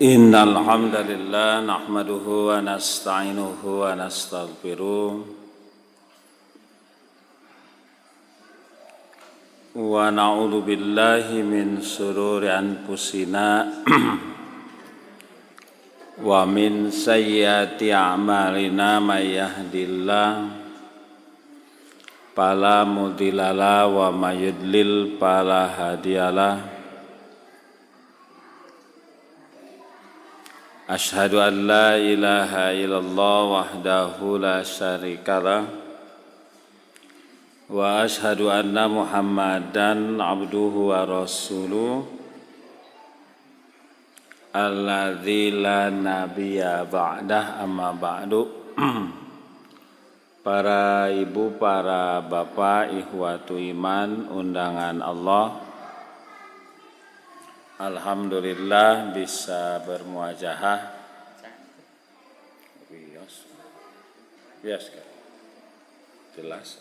Innal hamdalillah nahmaduhu wa nasta'inuhu wa nastaghfiruh wa na'udzu billahi min shururi anfusina wa min sayyiati a'malina may yahdihillahu fala mudhillalah wa may yudlil fala hadiyalah. Asyhadu an la ilaha illallah wahdahu la syarikalah wa asyhadu anna Muhammadan abduhu wa rasuluh alladzi la nabiyya ba'dah, amma ba'du. Para ibu, para bapak, ikhwatu iman, undangan Allah, alhamdulillah bisa bermuajahah. Yes, jelas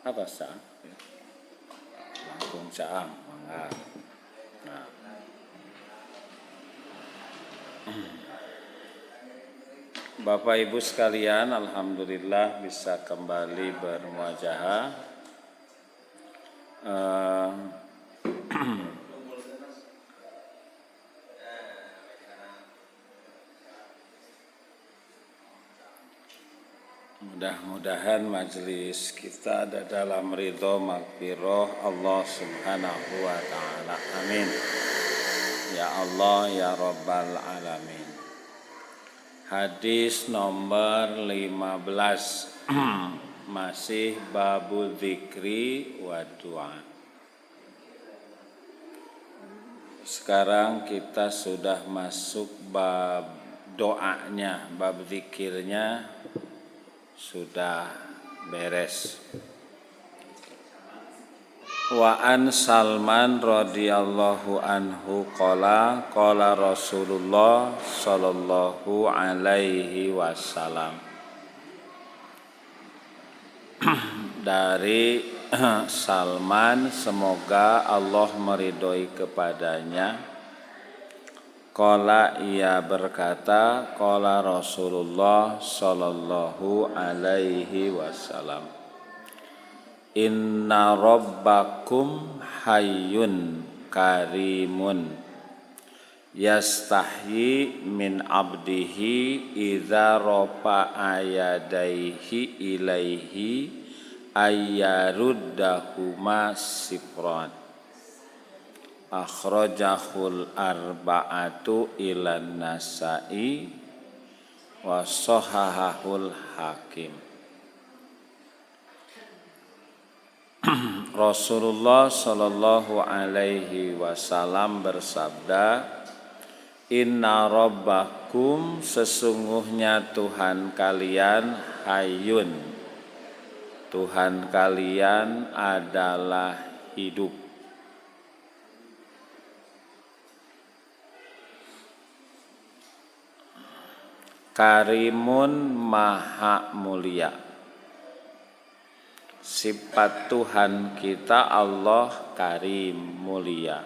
apa sah? Langsung caam. Nah. Bapak Ibu sekalian, alhamdulillah bisa kembali bermuajahah. Mudah-mudahan majelis kita ada dalam ridho maghfirah Allah subhanahu wa ta'ala. Amin. Ya Allah ya Rabbal alamin. Hadis nomor 15 masih babu dzikri wa du'a. Sekarang kita sudah masuk bab doanya, bab zikirnya sudah beres. Wa an Salman radhiyallahu anhu qala qala Rasulullah sallallahu alaihi wasallam. Dari Salman, semoga Allah meridhoi kepadanya, qala, ia berkata, qala Rasulullah sallallahu alaihi wasallam, inna rabbakum hayyun karimun yastahyi min abdihi idza rafa'a yadayhi ilaihi ayyaruddahuma sifran. Akhrajahul arba'atu ilan Nasa'i wa shahahahul Hakim. Rasulullah sallallahu alaihi wasallam bersabda, inna rabbakum, sesungguhnya Tuhan kalian, hayyun, Tuhan kalian adalah hidup. Karimun, maha mulia. Sifat Tuhan kita Allah karim, mulia.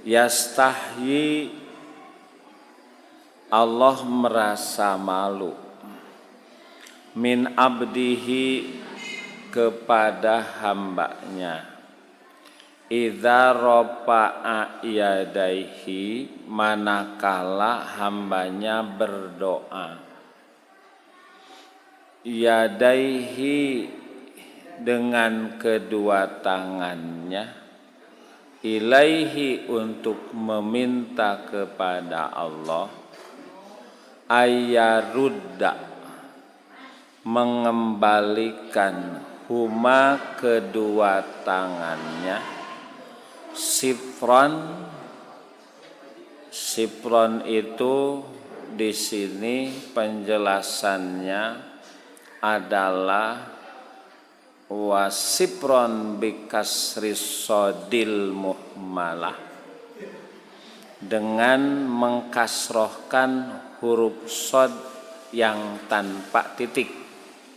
Yastahyi, Allah merasa malu. Min abdihi, kepada hambanya. Idza rafa'a yadaihi, manakala hambanya berdoa. Yadaihi, dengan kedua tangannya. Ilaihi, untuk meminta kepada Allah. Ayyarudda, mengembalikan huma, kedua tangannya. Sifron, sifron itu di sini penjelasannya adalah wasifron bikasris sodil muhmalah, dengan mengkasrohkan huruf sod yang tanpa titik.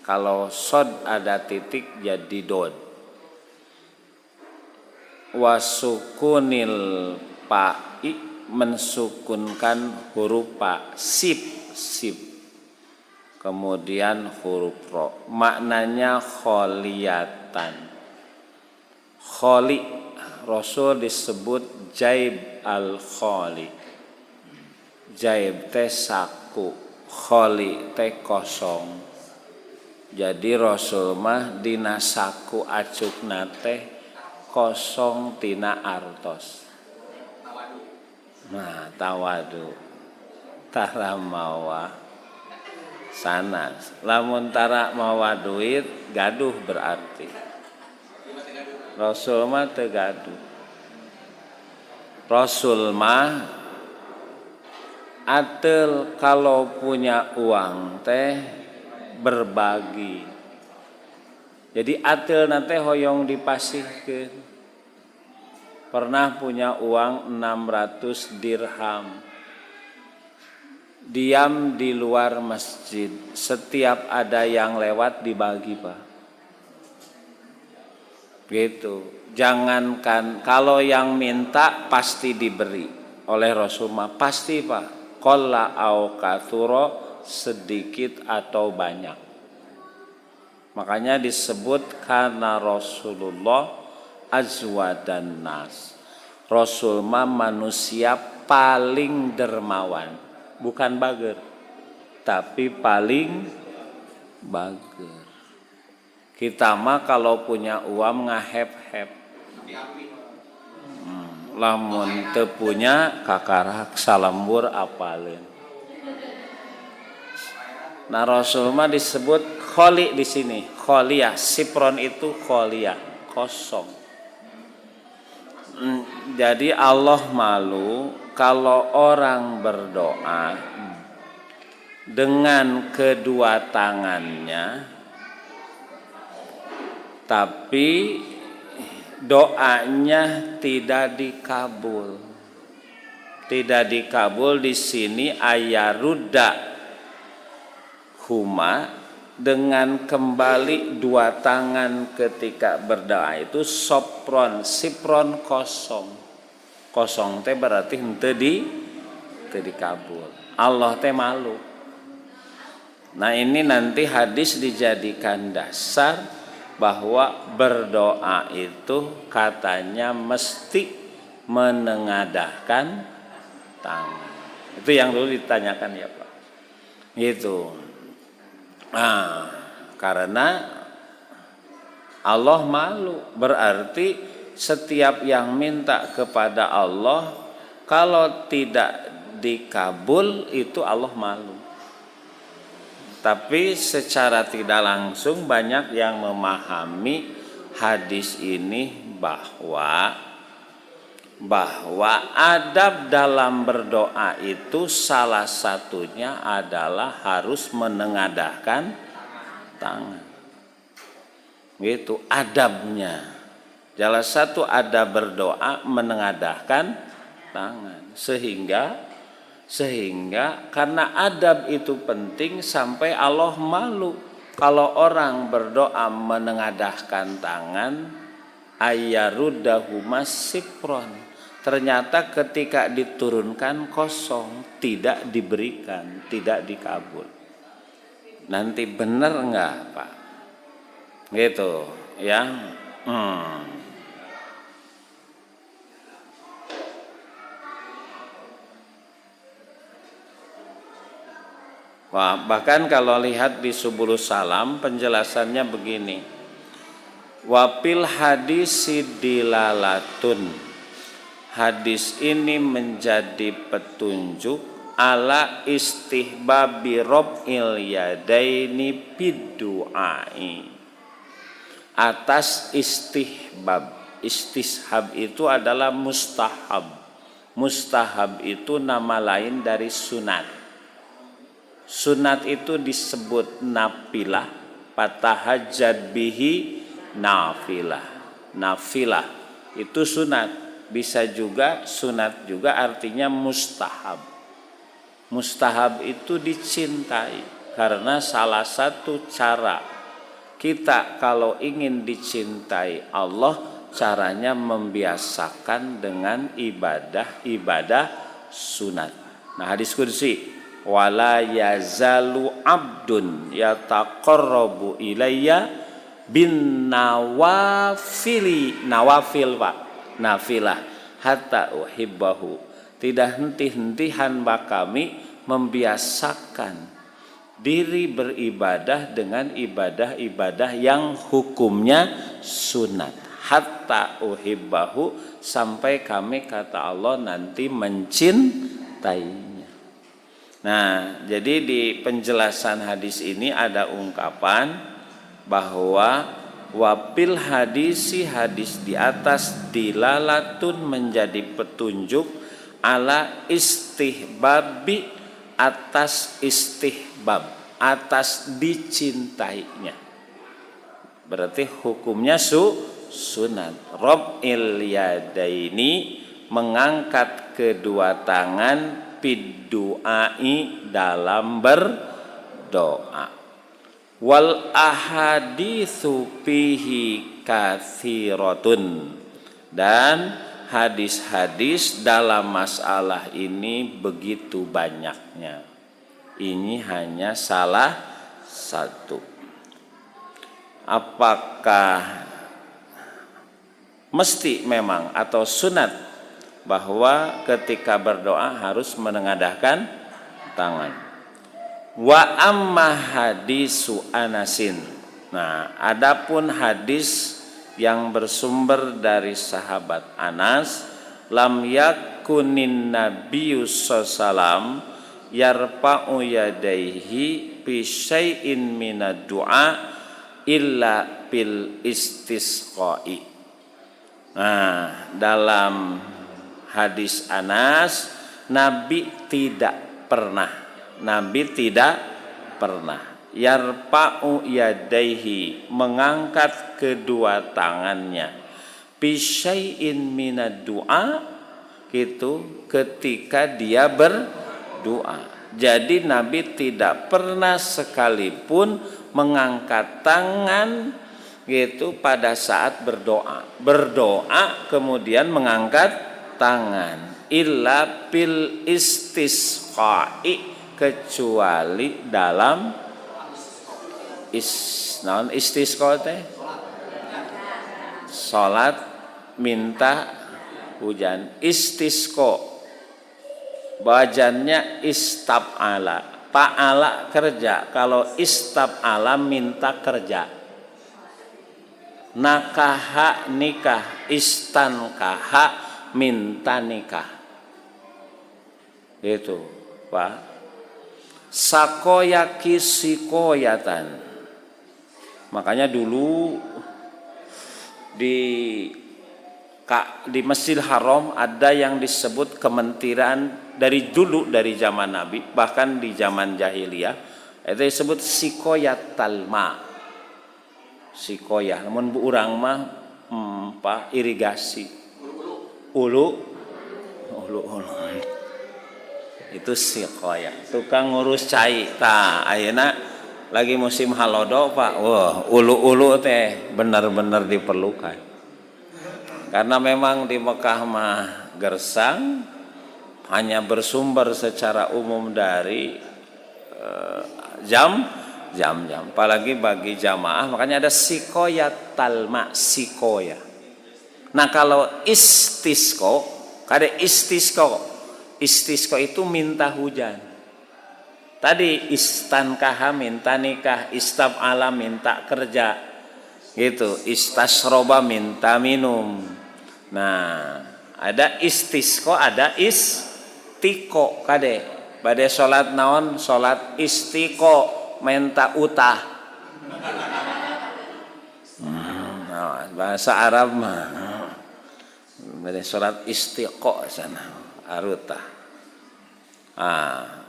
Kalau sod ada titik jadi dod. wasukunil pa'i mensukunkan huruf pa, sip. Kemudian huruf ro. Maknanya kholiyatan. Kholi, Rasul disebut Jaib al-Kholi. Jaib teh saku, kholi teh kosong. Jadi Rasul mah dina saku acukna teh kosong tina artos. Nah, tawadu tara mawa sanas. Lamun tara mawa duit gaduh berarti. Rasul mah teu gaduh. Rasul mah atel kalau punya uang teh berbagi. Jadi atel nanti hoyong dipasihkeun. Pernah punya uang 600 dirham. Diam di luar masjid. Setiap ada yang lewat dibagi, Pak. Gitu. Jangankan kalau yang minta pasti diberi oleh Rasulullah. Pasti, Pak. Qalla au katsura, sedikit atau banyak. Makanya disebut karena Rasulullah azwadan nas. Rasul mah manusia paling dermawan, bukan bager, tapi paling bager. Kita mah kalau punya uang ngahep-hep. Lamun teu punya kakarak salembur apaleun. Nah, Rasul mah disebut kholi di sini, kholiyah. Sipron itu kholiyah, kosong. Jadi Allah malu kalau orang berdoa dengan kedua tangannya tapi doanya tidak dikabul. Tidak dikabul di sini ayarudda huma, dengan kembali dua tangan ketika berdoa itu sopron, sipron kosong. Kosong teh berarti henteu dikabul. Allah teh malu. Nah, ini nanti hadis dijadikan dasar bahwa berdoa itu katanya mesti menengadahkan tangan. Itu yang dulu ditanyakan ya, Pak. Gitu. Nah, karena Allah malu, berarti setiap yang minta kepada Allah kalau tidak dikabul itu Allah malu. Tapi secara tidak langsung banyak yang memahami hadis ini bahwa adab dalam berdoa itu salah satunya adalah harus menengadahkan tangan. Itu adabnya. Salah satu adab berdoa menengadahkan tangan. Sehingga karena adab itu penting sampai Allah malu kalau orang berdoa menengadahkan tangan ayyaruddahu sipron. Ternyata ketika diturunkan kosong, tidak diberikan, tidak dikabul. Nanti benar enggak, Pak? Gitu, ya. Wah, bahkan kalau lihat di Subulus Salam penjelasannya begini. Wapil hadis dilalatun. Hadis ini menjadi petunjuk ala istihbabi rob'il yadaini biddu'ai. Atas istihbab. Istishab itu adalah mustahab. Mustahab itu nama lain dari sunat. Sunat itu disebut nafilah. Fatahajjad bihi nafilah. Nafilah itu sunat. Bisa juga sunat juga artinya mustahab. Mustahab itu dicintai karena salah satu cara kita kalau ingin dicintai Allah caranya membiasakan dengan ibadah sunat. Nah, hadis qudsi, wala yazalu abdun yataqarrabu ilayya bin nawafil Pak, nafilah hatta uhibbahu. Tidak henti-hentihan kami membiasakan diri beribadah dengan ibadah-ibadah yang hukumnya sunat, hatta uhibbahu, sampai kami, kata Allah, nanti mencintainya. Nah, jadi di penjelasan hadis ini ada ungkapan bahwa wapil hadis di atas dilalatun, menjadi petunjuk, ala istihbabi, atas istihbab, atas dicintainya. Berarti hukumnya sunat. Rob'il yadaini, mengangkat kedua tangan, bidduai, dalam berdoa. Wal ahaditsu fihi katsiratun, dan hadis-hadis dalam masalah ini begitu banyaknya. Ini hanya salah satu. Apakah mesti memang atau sunat bahwa ketika berdoa harus menengadahkan tangan? Wa amma hadisu Anasin. Nah, adapun hadis yang bersumber dari sahabat Anas, lam yakunin nabiyyu sallam yarfa'u yadaihi bi syai'in minad du'a illa bil istisqa'i. Nah, dalam hadis Anas, Nabi tidak pernah yarfa'u yadaihi, mengangkat kedua tangannya, bisyai'in minad du'a, gitu, ketika dia berdoa. Jadi Nabi tidak pernah sekalipun mengangkat tangan, gitu, pada saat berdoa kemudian mengangkat tangan, illa bil istisqa'i, kecuali dalam istisqa teh salat minta hujan. Istisqa bajannya istab'ala, ta'ala kerja, kalau istab'ala minta kerja. Nakaha nikah, istankaha minta nikah. Itu Pak. Sakoyaki sikoyatan. Makanya dulu di Masjidil Haram ada yang disebut kementerian dari dulu, dari zaman Nabi, bahkan di zaman jahiliyah itu disebut sikoyatal ma. Sikoyah, namun bu urang mah irigasi. Ulu. Itu sikoyah, tukang ngurus cai. Tah ayeuna lagi musim halodo Pak. Wah, ulu-ulu teh benar-benar diperlukan. Karena memang di Mekah mah gersang, hanya bersumber secara umum dari jam. Apalagi bagi jamaah, makanya ada sikoyat talma, sikoya. Nah, kalau istisqo, kada istisqo itu minta hujan. Tadi istankaha minta nikah, istab'ala minta kerja, gitu. Istasroba minta minum. Nah, ada istisqo, ada istiqo. Kade pada sholat naon, sholat istiqo, minta utah. Bahasa Arab mah pada sholat istiqo sana arutah.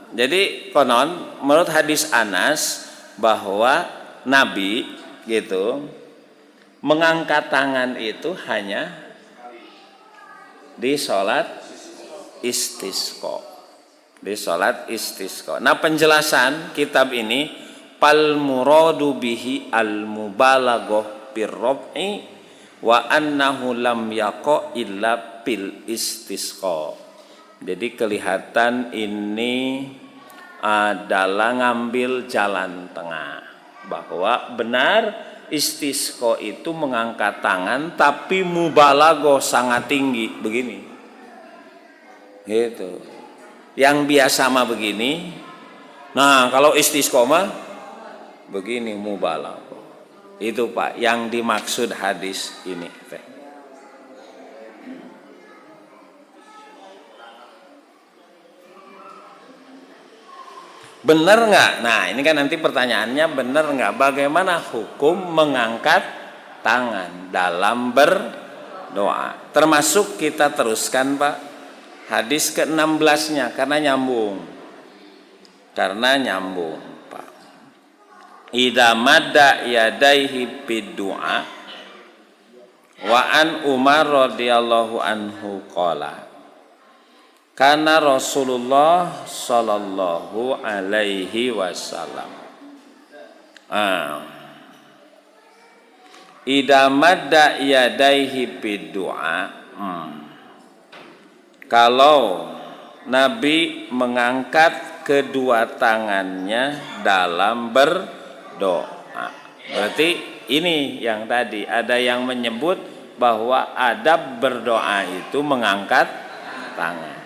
Jadi konon menurut hadis Anas bahwa Nabi, gitu, mengangkat tangan itu hanya di sholat istisqa. Nah, penjelasan kitab ini, pal muradu bihi al mubalaghah birrab'i wa annahu lam yaqa illa bil istisqa. Jadi kelihatan ini adalah ngambil jalan tengah, bahwa benar istisqa itu mengangkat tangan tapi mubalaghah sangat tinggi begini. Gitu. Yang biasa mah begini. Nah, kalau istisqa mah begini mubalaghah. Itu Pak yang dimaksud hadis ini teh. Benar nggak? Nah ini kan nanti pertanyaannya, benar nggak? Bagaimana hukum mengangkat tangan dalam berdoa? Termasuk kita teruskan Pak hadis ke-16-nya karena nyambung. Pak. Idza madda yadaihi bid-du'a wa an Umar radhiyallahu anhu qala kana Rasulullah sallallahu alaihi wasallam idza madda yadaihi bid-du'a. Kalau Nabi mengangkat kedua tangannya dalam berdoa. Berarti ini yang tadi ada yang menyebut bahwa adab berdoa itu mengangkat tangan.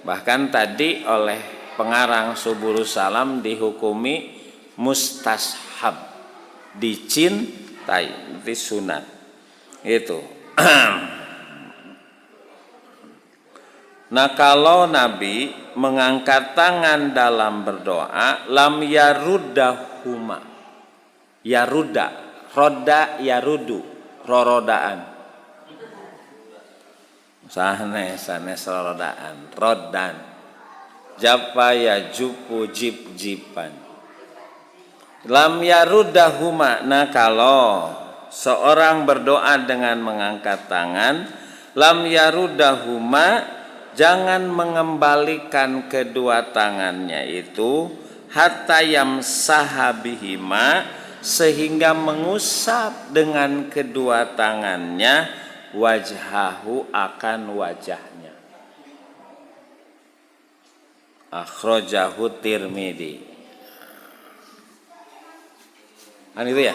Bahkan tadi oleh pengarang Subulus Salam dihukumi mustashab, dicintai, itu sunat. Itu. Nah kalau Nabi mengangkat tangan dalam berdoa, lam yaruddahuma. Yaruda, roda yarudu, rorodaan. Sanes rorodaan, rodan. Japa yajupu jip-jipan. Lam yaruddahuma. Nah kalau seorang berdoa dengan mengangkat tangan, lam yaruddahuma, jangan mengembalikan kedua tangannya itu hatta yamsahabihima, sehingga mengusap dengan kedua tangannya wajhahu, akan wajahnya. Akhrajahu Tirmidzi. Kan itu ya?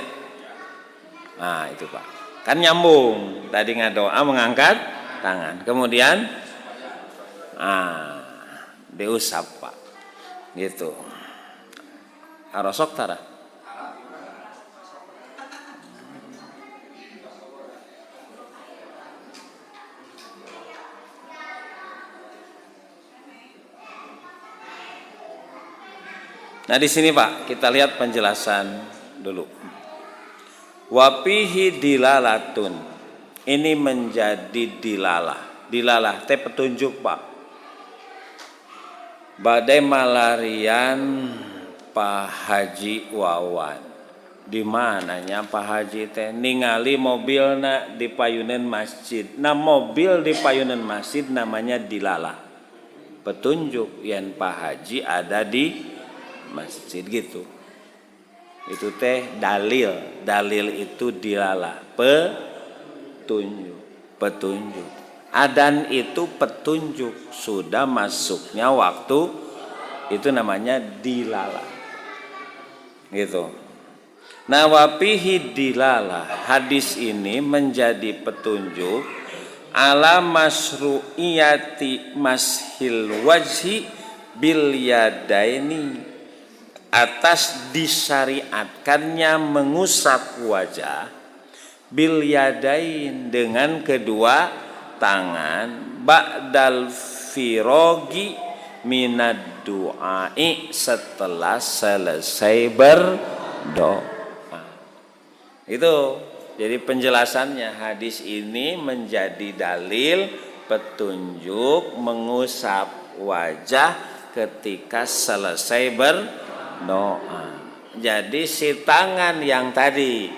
Nah itu Pak. Kan nyambung. Tadi ngadoa mengangkat tangan. Kemudian diusap Pak. Gitu. Arosok tara. Nah di sini Pak kita lihat penjelasan dulu. Wapihi dilalatun, ini menjadi dilalah. Dilalah teh petunjuk Pak. Badai malarian Pak Haji Wawan. Di mananya Pak Haji teh ningali mobilna di payunan masjid. Nah mobil di payunan masjid namanya dilalah. Petunjuk yang Pak Haji ada di masjid gitu. Itu teh dalil. Dalil itu dilalah, petunjuk. Adan itu petunjuk, sudah masuknya waktu, itu namanya dilalah. Gitu. Nah wapihi dilalah, hadis ini menjadi petunjuk ala masyru'iyati mashil wajhi bil yadaini, atas disyariatkannya mengusap wajah bil yadain, dengan kedua tangan, ba'dal firogi minad du'ai, setelah selesai berdoa. Itu jadi penjelasannya, hadis ini menjadi dalil petunjuk mengusap wajah ketika selesai berdoa. Jadi si tangan yang tadi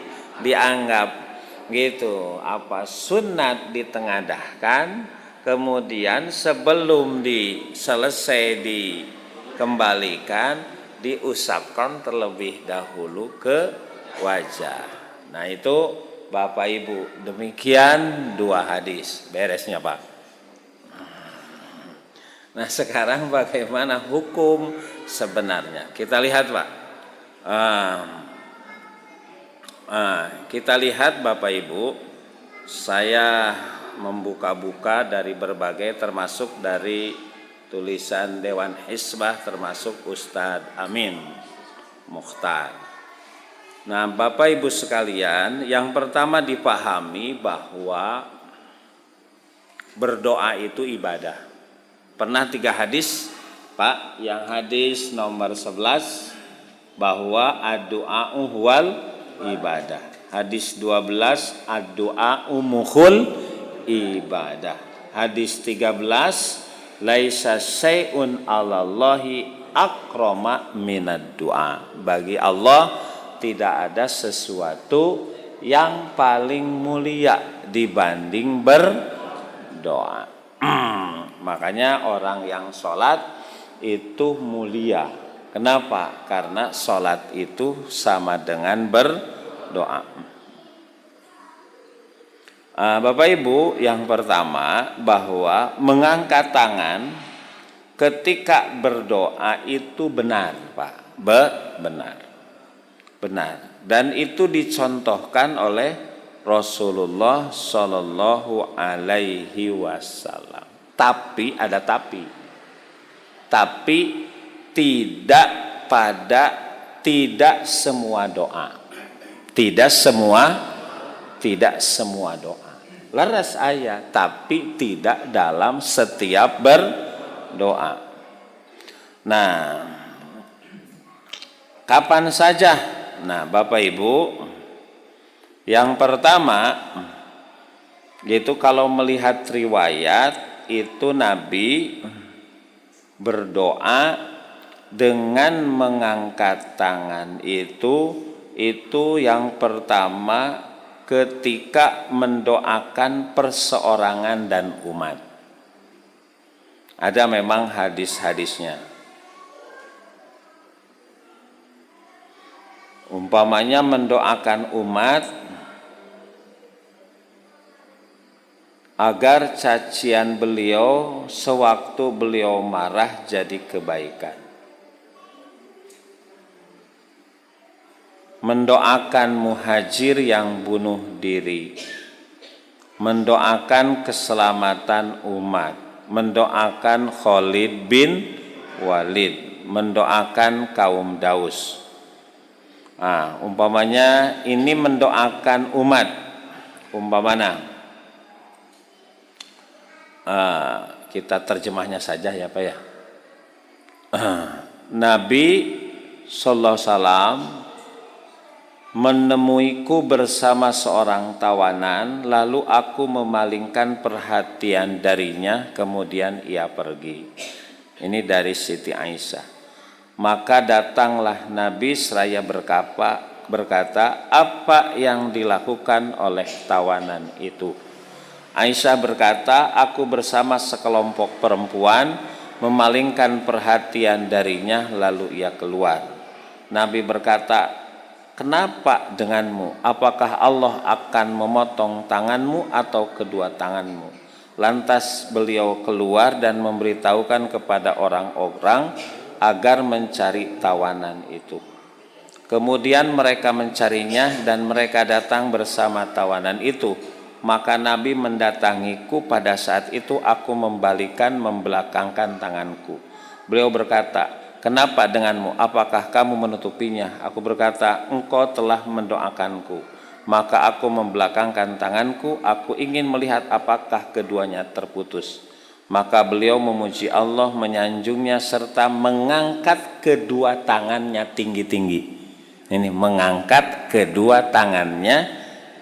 dianggap gitu sunat ditengadahkan, kemudian sebelum selesai dikembalikan diusapkan terlebih dahulu ke wajah. Nah itu Bapak Ibu, demikian 2 hadis. Beresnya Pak. Nah sekarang bagaimana hukum sebenarnya? Kita lihat Pak. Kita lihat Bapak Ibu, saya membuka-buka dari berbagai, termasuk dari tulisan Dewan Hizbah, termasuk Ustadz Amin Mukhtar. Nah Bapak Ibu sekalian, yang pertama dipahami bahwa berdoa itu ibadah. Pernah 3 hadis Pak, yang hadis nomor 11 bahwa ad-du'a'u huwal ibadah. Hadis 12 ad-du'a'u mukhul ibadah. Hadis 13 laisa syai'un 'alallahi akrama minad du'a. Bagi Allah tidak ada sesuatu yang paling mulia dibanding berdoa. Makanya orang yang sholat itu mulia. Kenapa? Karena sholat itu sama dengan berdoa. Bapak Ibu, yang pertama bahwa mengangkat tangan ketika berdoa itu benar Pak. Benar. Dan itu dicontohkan oleh Rasulullah Shallallahu Alaihi Wasallam. Tapi ada tapi tidak semua doa. Tidak semua doa. Laras ayat, tapi tidak dalam setiap berdoa. Nah, kapan saja? Nah, Bapak Ibu, yang pertama yaitu kalau melihat riwayat itu Nabi berdoa dengan mengangkat tangan itu yang pertama ketika mendoakan perseorangan dan umat. Ada memang hadis-hadisnya. Umpamanya mendoakan umat agar cacian beliau sewaktu beliau marah jadi kebaikan. Mendoakan muhajir yang bunuh diri. Mendoakan keselamatan umat. Mendoakan Khalid bin Walid. Mendoakan kaum Daus. Umpamanya ini mendoakan umat, umpamanya kita terjemahnya saja ya Pak ya. Nabi sallallahu alaihi wasallam menemuiku bersama seorang tawanan, lalu aku memalingkan perhatian darinya, kemudian ia pergi. Ini dari Siti Aisyah. Maka datanglah Nabi seraya berkata, apa yang dilakukan oleh tawanan itu? Aisyah berkata, aku bersama sekelompok perempuan memalingkan perhatian darinya, lalu ia keluar. Nabi berkata, kenapa denganmu? Apakah Allah akan memotong tanganmu atau kedua tanganmu? Lantas beliau keluar dan memberitahukan kepada orang-orang agar mencari tawanan itu. Kemudian mereka mencarinya dan mereka datang bersama tawanan itu. Maka Nabi mendatangiku, pada saat itu aku membelakangkan tanganku. Beliau berkata, kenapa denganmu? Apakah kamu menutupinya? Aku berkata, engkau telah mendoakanku. Maka aku membelakangkan tanganku, aku ingin melihat apakah keduanya terputus. Maka beliau memuji Allah, menyanjungnya serta mengangkat kedua tangannya tinggi-tinggi. Ini mengangkat kedua tangannya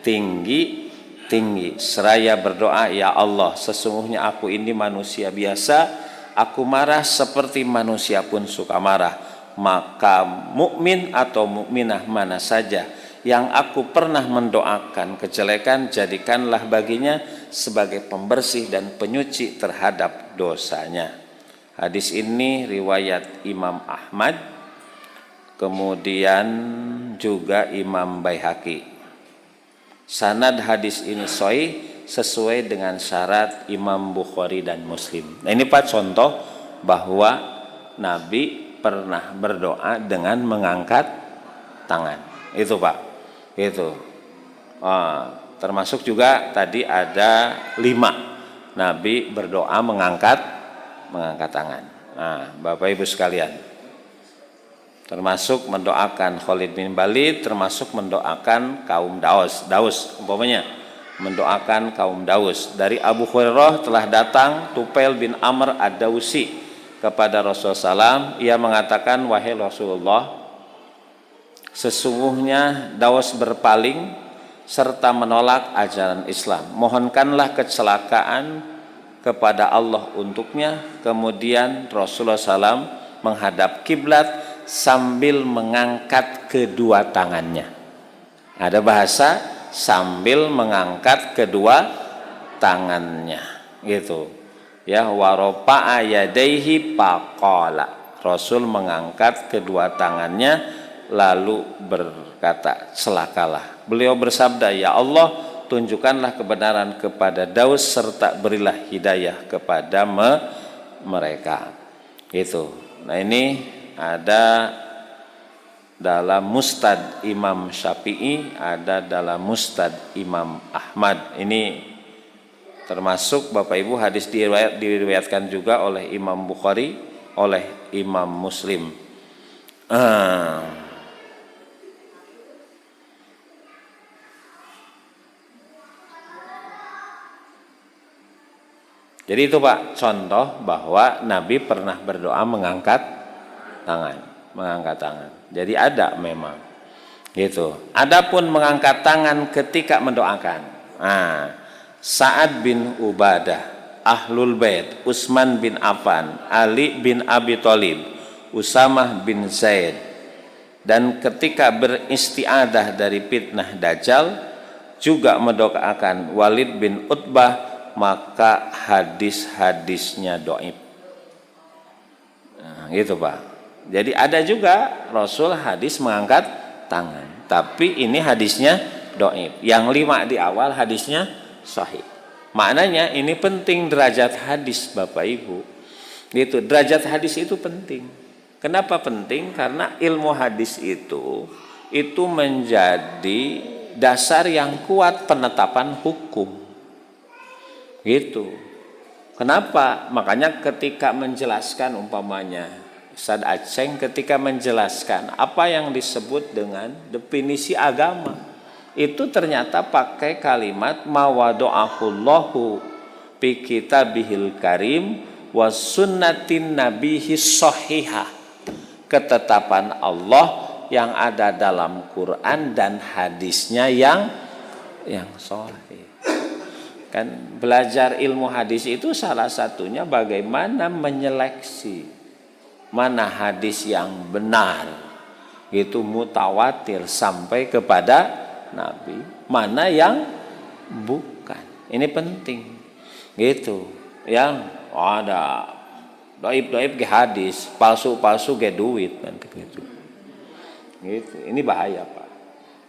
tinggi-tinggi seraya berdoa, ya Allah, sesungguhnya aku ini manusia biasa, aku marah seperti manusia pun suka marah. Maka mukmin atau mukminah mana saja yang aku pernah mendoakan kejelekan, jadikanlah baginya sebagai pembersih dan penyuci terhadap dosanya. Hadis ini riwayat Imam Ahmad, kemudian juga Imam Baihaqi. Sanad hadis ini sahih sesuai dengan syarat Imam Bukhari dan Muslim. Nah ini Pak contoh bahwa Nabi pernah berdoa dengan mengangkat tangan. Itu Pak. Itu. Termasuk juga tadi ada 5 Nabi berdoa mengangkat tangan. Nah, Bapak Ibu sekalian, termasuk mendoakan Khalid bin Walid, termasuk mendoakan kaum Daus umpamanya mendoakan kaum Daus. Dari Abu Hurairah telah datang Tufail bin Amr ad-Dausi kepada Rasulullah SAW. Ia mengatakan, wahai Rasulullah, sesungguhnya Daus berpaling serta menolak ajaran Islam. Mohonkanlah kecelakaan kepada Allah untuknya. Kemudian Rasulullah SAW menghadap kiblat sambil mengangkat kedua tangannya. Ada bahasa sambil mengangkat kedua tangannya, gitu. Ya, waropa'a yadaihi faqala. Rasul mengangkat kedua tangannya lalu berkata, celakalah. Beliau bersabda, ya Allah, tunjukkanlah kebenaran kepada Daus serta berilah hidayah kepada mereka. Itu. Nah ini ada dalam Mustad Imam Syafi'i, ada dalam Mustad Imam Ahmad. Ini termasuk Bapak Ibu hadis diriwayatkan juga oleh Imam Bukhari, oleh Imam Muslim. Jadi itu Pak contoh bahwa Nabi pernah berdoa mengangkat tangan. Jadi ada memang gitu. Adapun mengangkat tangan ketika mendoakan. Sa'ad bin Ubadah, Ahlul Bait, Utsman bin Affan, Ali bin Abi Thalib, Usamah bin Zaid, dan ketika beristiadah dari fitnah Dajjal juga mendoakan Walid bin Utbah, maka hadis-hadisnya dhaif. Nah, gitu Pak. Jadi ada juga Rasul hadis mengangkat tangan, tapi ini hadisnya dhaif. Yang 5 di awal hadisnya sahih. Maknanya ini penting derajat hadis Bapak Ibu. Gitu, derajat hadis itu penting. Kenapa penting? Karena ilmu hadis itu menjadi dasar yang kuat penetapan hukum. Gitu. Kenapa? Makanya ketika menjelaskan umpamanya Ustaz Aceng ketika menjelaskan apa yang disebut dengan definisi agama, itu ternyata pakai kalimat mawadu'ahullahu fi kitabihil karim wa sunnatin nabihi sahihah. Ketetapan Allah yang ada dalam Quran dan hadisnya yang sahih. Kan belajar ilmu hadis itu salah satunya bagaimana menyeleksi mana hadis yang benar, itu mutawatir sampai kepada Nabi, mana yang bukan. Ini penting. Gitu. Yang ada dhaif ke hadis, palsu ke duit kan gitu. Gitu. Ini bahaya, Pak.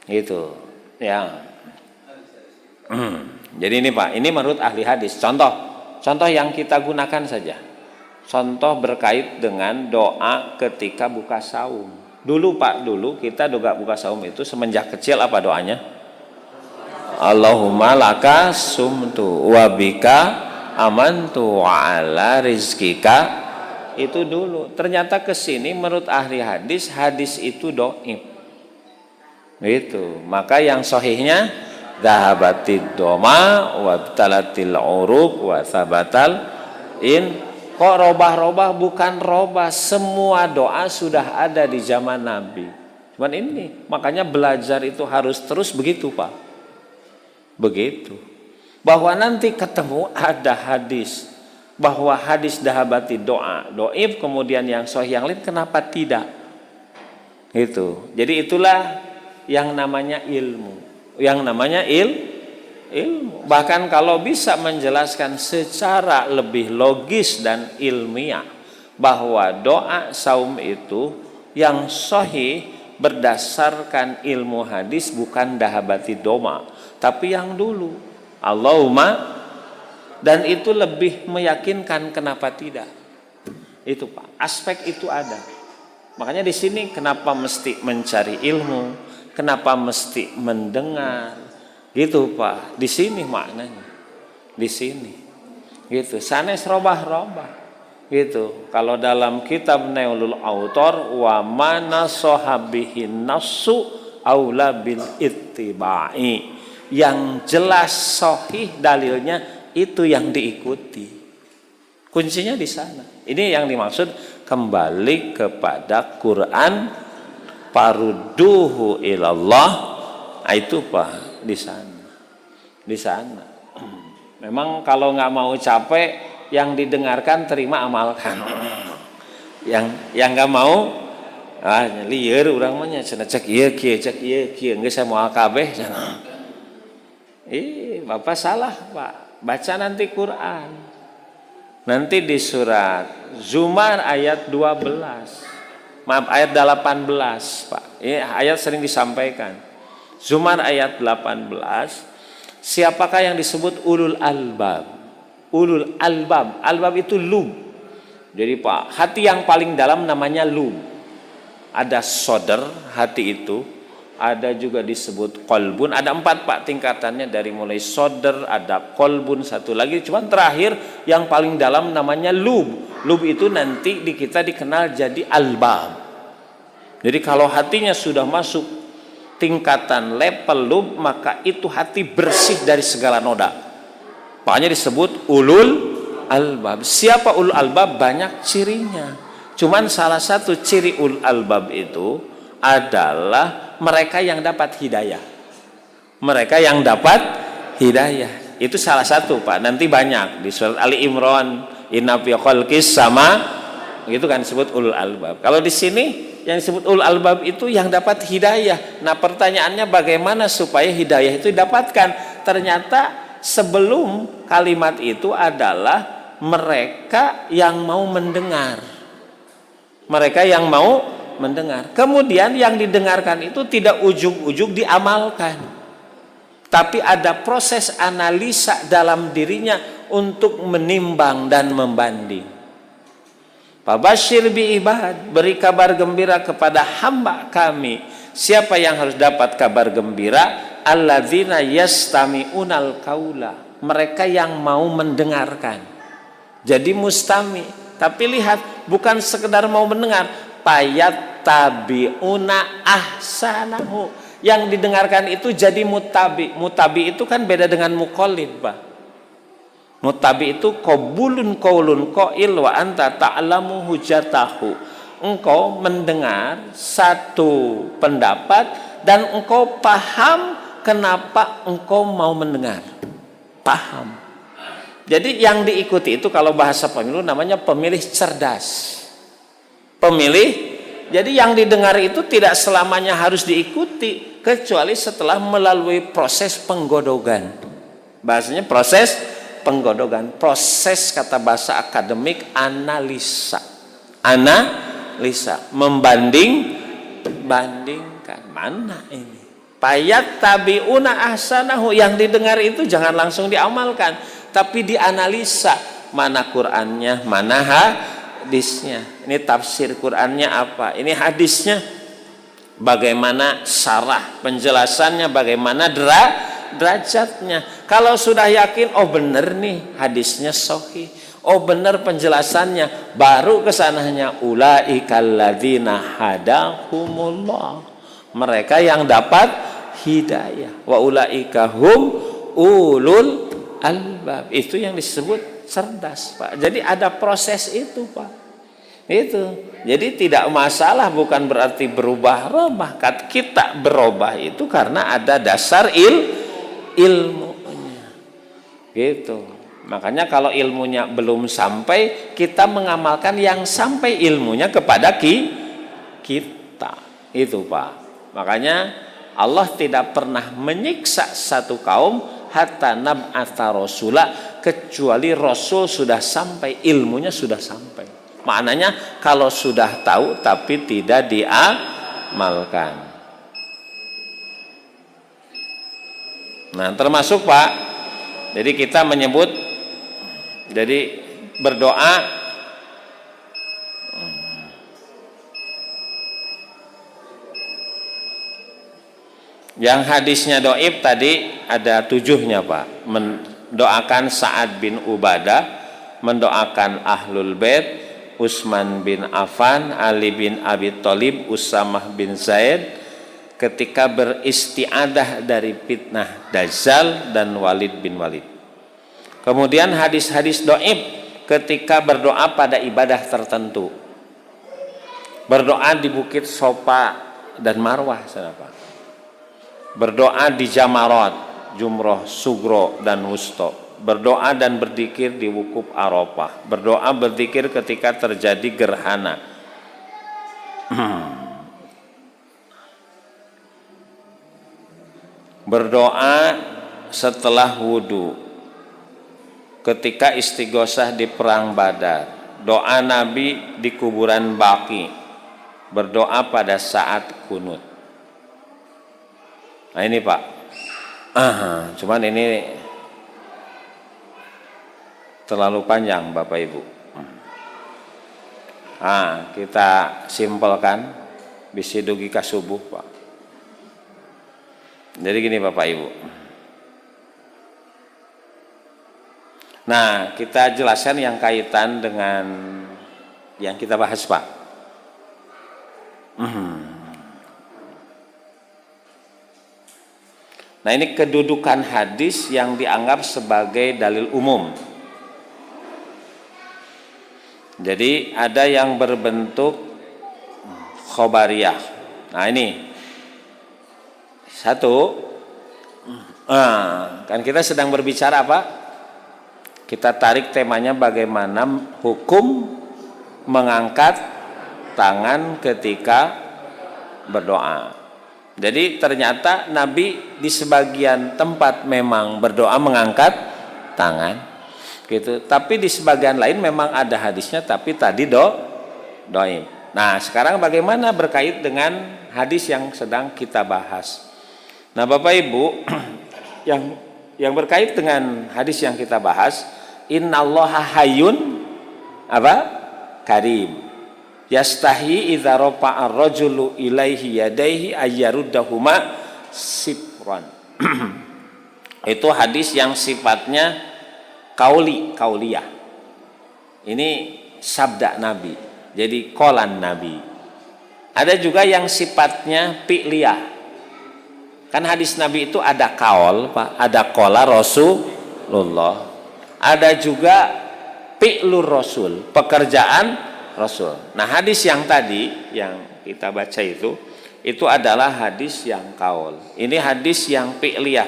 Gitu. Yang jadi ini Pak, ini menurut ahli hadis. Contoh yang kita gunakan saja. Contoh berkait dengan doa ketika buka saum. Dulu Pak, kita buka saum itu semenjak kecil apa doanya? Allahumma laka sumtu wa bika amantu wa ala rizkika. Itu dulu. Ternyata kesini menurut ahli hadis itu dhaif. Gitu. Maka yang sahihnya dhahabatid doma wa talatil urub wa sabatal in. Kok robah-robah? Bukan robah, semua doa sudah ada di zaman Nabi. Cuman ini, makanya belajar itu harus terus begitu Pak. Begitu. Bahwa nanti ketemu ada hadis bahwa hadis dahabati doa dhaif, kemudian yang sahih yang lain, kenapa tidak? Itu. Jadi itulah yang namanya ilmu. Yang namanya ilmu. Bahkan kalau bisa menjelaskan secara lebih logis dan ilmiah bahwa doa saum itu yang sahih berdasarkan ilmu hadis bukan dahabati doma, tapi yang dulu. Allahumma, dan itu lebih meyakinkan, kenapa tidak? Itu Pak, aspek itu ada. Makanya di sini kenapa mesti mencari ilmu, kenapa mesti mendengar, gitu Pak. Di sini maknanya, di sini, gitu. Sanes robah-robah. Gitu. Kalau dalam kitab Nailul Autor, wa mana sahabihin nafsu aula bil ittibai, yang jelas sahih dalilnya itu yang diikuti. Kuncinya di sana. Ini yang dimaksud kembali kepada Quran, farudduhu ilallah. Itu Pak, di sana. Di sana. Memang kalau nggak mau capek, yang didengarkan terima amalkan. Yang nggak mau lieur urang mah nya cenah cek ieu kieu geus saya moal kabeh cenah. Bapak salah Pak. Baca nanti Quran. Nanti di surat Zumar ayat 12. Maaf, ayat 18 Pak. Ini ayat sering disampaikan. Zumar ayat 18. Siapakah yang disebut ulul albab? Ulul albab, albab itu lub. Jadi Pak, hati yang paling dalam namanya lub. Ada sodar, hati itu. Ada juga disebut kolbun. Ada 4 Pak tingkatannya, dari mulai sodar, ada kolbun, satu lagi. Cuman terakhir yang paling dalam namanya lub. Lub itu nanti di kita dikenal jadi albab. Jadi kalau hatinya sudah masuk tingkatan level lub, maka itu hati bersih dari segala noda. Makanya disebut ulul albab. Siapa ulul albab? Banyak cirinya. Cuman salah satu ciri ulul albab itu adalah mereka yang dapat hidayah. Mereka yang dapat hidayah. Itu salah satu Pak. Nanti banyak di surat Ali Imran, inna fi khalqis sama, gitu kan disebut ulul albab. Kalau di sini yang disebut ulul albab itu yang dapat hidayah. Nah, pertanyaannya bagaimana supaya hidayah itu didapatkan? Ternyata sebelum kalimat itu adalah mereka yang mau mendengar. Mereka yang mau mendengar. Kemudian yang didengarkan itu tidak ujug-ujug diamalkan. Tapi ada proses analisa dalam dirinya untuk menimbang dan membanding. Fabashir bi ibad, beri kabar gembira kepada hamba kami. Siapa yang harus dapat kabar gembira? Alladzina yastami'unal qaula, mereka yang mau mendengarkan. Jadi mustami, tapi lihat, bukan sekedar mau mendengar, payat tabiuna ahsanahu, yang didengarkan itu jadi mutabi. Mutabi itu kan beda dengan muqallid Pak. Mutabi itu qabulun qaulun qail wa anta ta'lamu hujatahu. Engkau mendengar satu pendapat dan engkau paham kenapa engkau mau mendengar. Paham. Jadi yang diikuti itu kalau bahasa pemilu namanya pemilih cerdas. Pemilih, jadi yang didengar itu tidak selamanya harus diikuti, kecuali setelah melalui proses penggodogan. Bahasanya proses penggodogan. Proses, kata bahasa akademik, analisa. Analisa, bandingkan. Mana ini? Payat tabiuna ahsanahu, yang didengar itu jangan langsung diamalkan, tapi dianalisa, mana Qur'annya, mana hadisnya. Ini tafsir Qur'annya apa, ini hadisnya bagaimana, syarah penjelasannya bagaimana, derajatnya. Kalau sudah yakin, oh bener nih hadisnya sahih, oh bener penjelasannya, baru kesananya ulaikal ladzina hadahumullah, mereka yang dapat hidayah, wa ulaika hum ulul albab. Itu yang disebut cerdas Pak. Jadi ada proses itu Pak. Itu. Jadi tidak masalah, bukan berarti berubah-ubah. Kita berubah itu karena ada dasar ilmunya. Gitu. Makanya kalau ilmunya belum sampai, kita mengamalkan yang sampai ilmunya kepada kita. Itu Pak. Makanya Allah tidak pernah menyiksa satu kaum hatta nab'atha rasula, kecuali Rasul sudah sampai, ilmunya sudah sampai. Maknanya kalau sudah tahu tapi tidak diamalkan. Nah, termasuk Pak, jadi kita menyebut, jadi berdoa yang hadisnya doib tadi ada 7-nya Pak. Mendoakan Sa'ad bin Ubadah, mendoakan Ahlul Bait, Utsman bin Affan, Ali bin Abi Thalib, Usamah bin Zaid ketika beristiadah dari fitnah Dajjal dan Walid bin Walid. Kemudian hadis-hadis doib ketika berdoa pada ibadah tertentu. Berdoa di Bukit Sofa dan Marwah, Pak. Berdoa di Jamarat, Jumroh, Sugro, dan Wusto. Berdoa dan berzikir di wukuf Arafah. Berdoa berzikir ketika terjadi gerhana. Berdoa setelah wudhu. Ketika istighosah di perang Badar. Doa Nabi di kuburan Baqi. Berdoa pada saat kunut. Nah ini Pak, cuman ini terlalu panjang Bapak Ibu. Kita simpelkan, bisi dugi ka subuh Pak. Jadi gini Bapak Ibu. Nah, kita jelaskan yang kaitan dengan yang kita bahas Pak. Nah ini kedudukan hadis yang dianggap sebagai dalil umum. Jadi ada yang berbentuk khobariyah. Nah ini satu, kan kita sedang berbicara apa? Kita tarik temanya bagaimana hukum mengangkat tangan ketika berdoa. Jadi ternyata Nabi di sebagian tempat memang berdoa mengangkat tangan gitu. Tapi di sebagian lain memang ada hadisnya tapi tadi doib. Nah, sekarang bagaimana berkait dengan hadis yang sedang kita bahas. Nah, Bapak Ibu, yang berkait dengan hadis yang kita bahas, innallaha hayyun karim. Yastahi idza rafa'a ar-rajulu ilaihi yadaihi ayyaruddahuma sifran. Itu hadis yang sifatnya kauliyah. Ini sabda Nabi. Jadi qolan Nabi. Ada juga yang sifatnya fi'liyah. Kan hadis Nabi itu ada kaul, Pak, ada qola Rasulullah. Ada juga fi'lur Rasul, pekerjaan Rasul. Nah hadis yang tadi yang kita baca itu adalah hadis yang kaul. Ini hadis yang fi'liyah.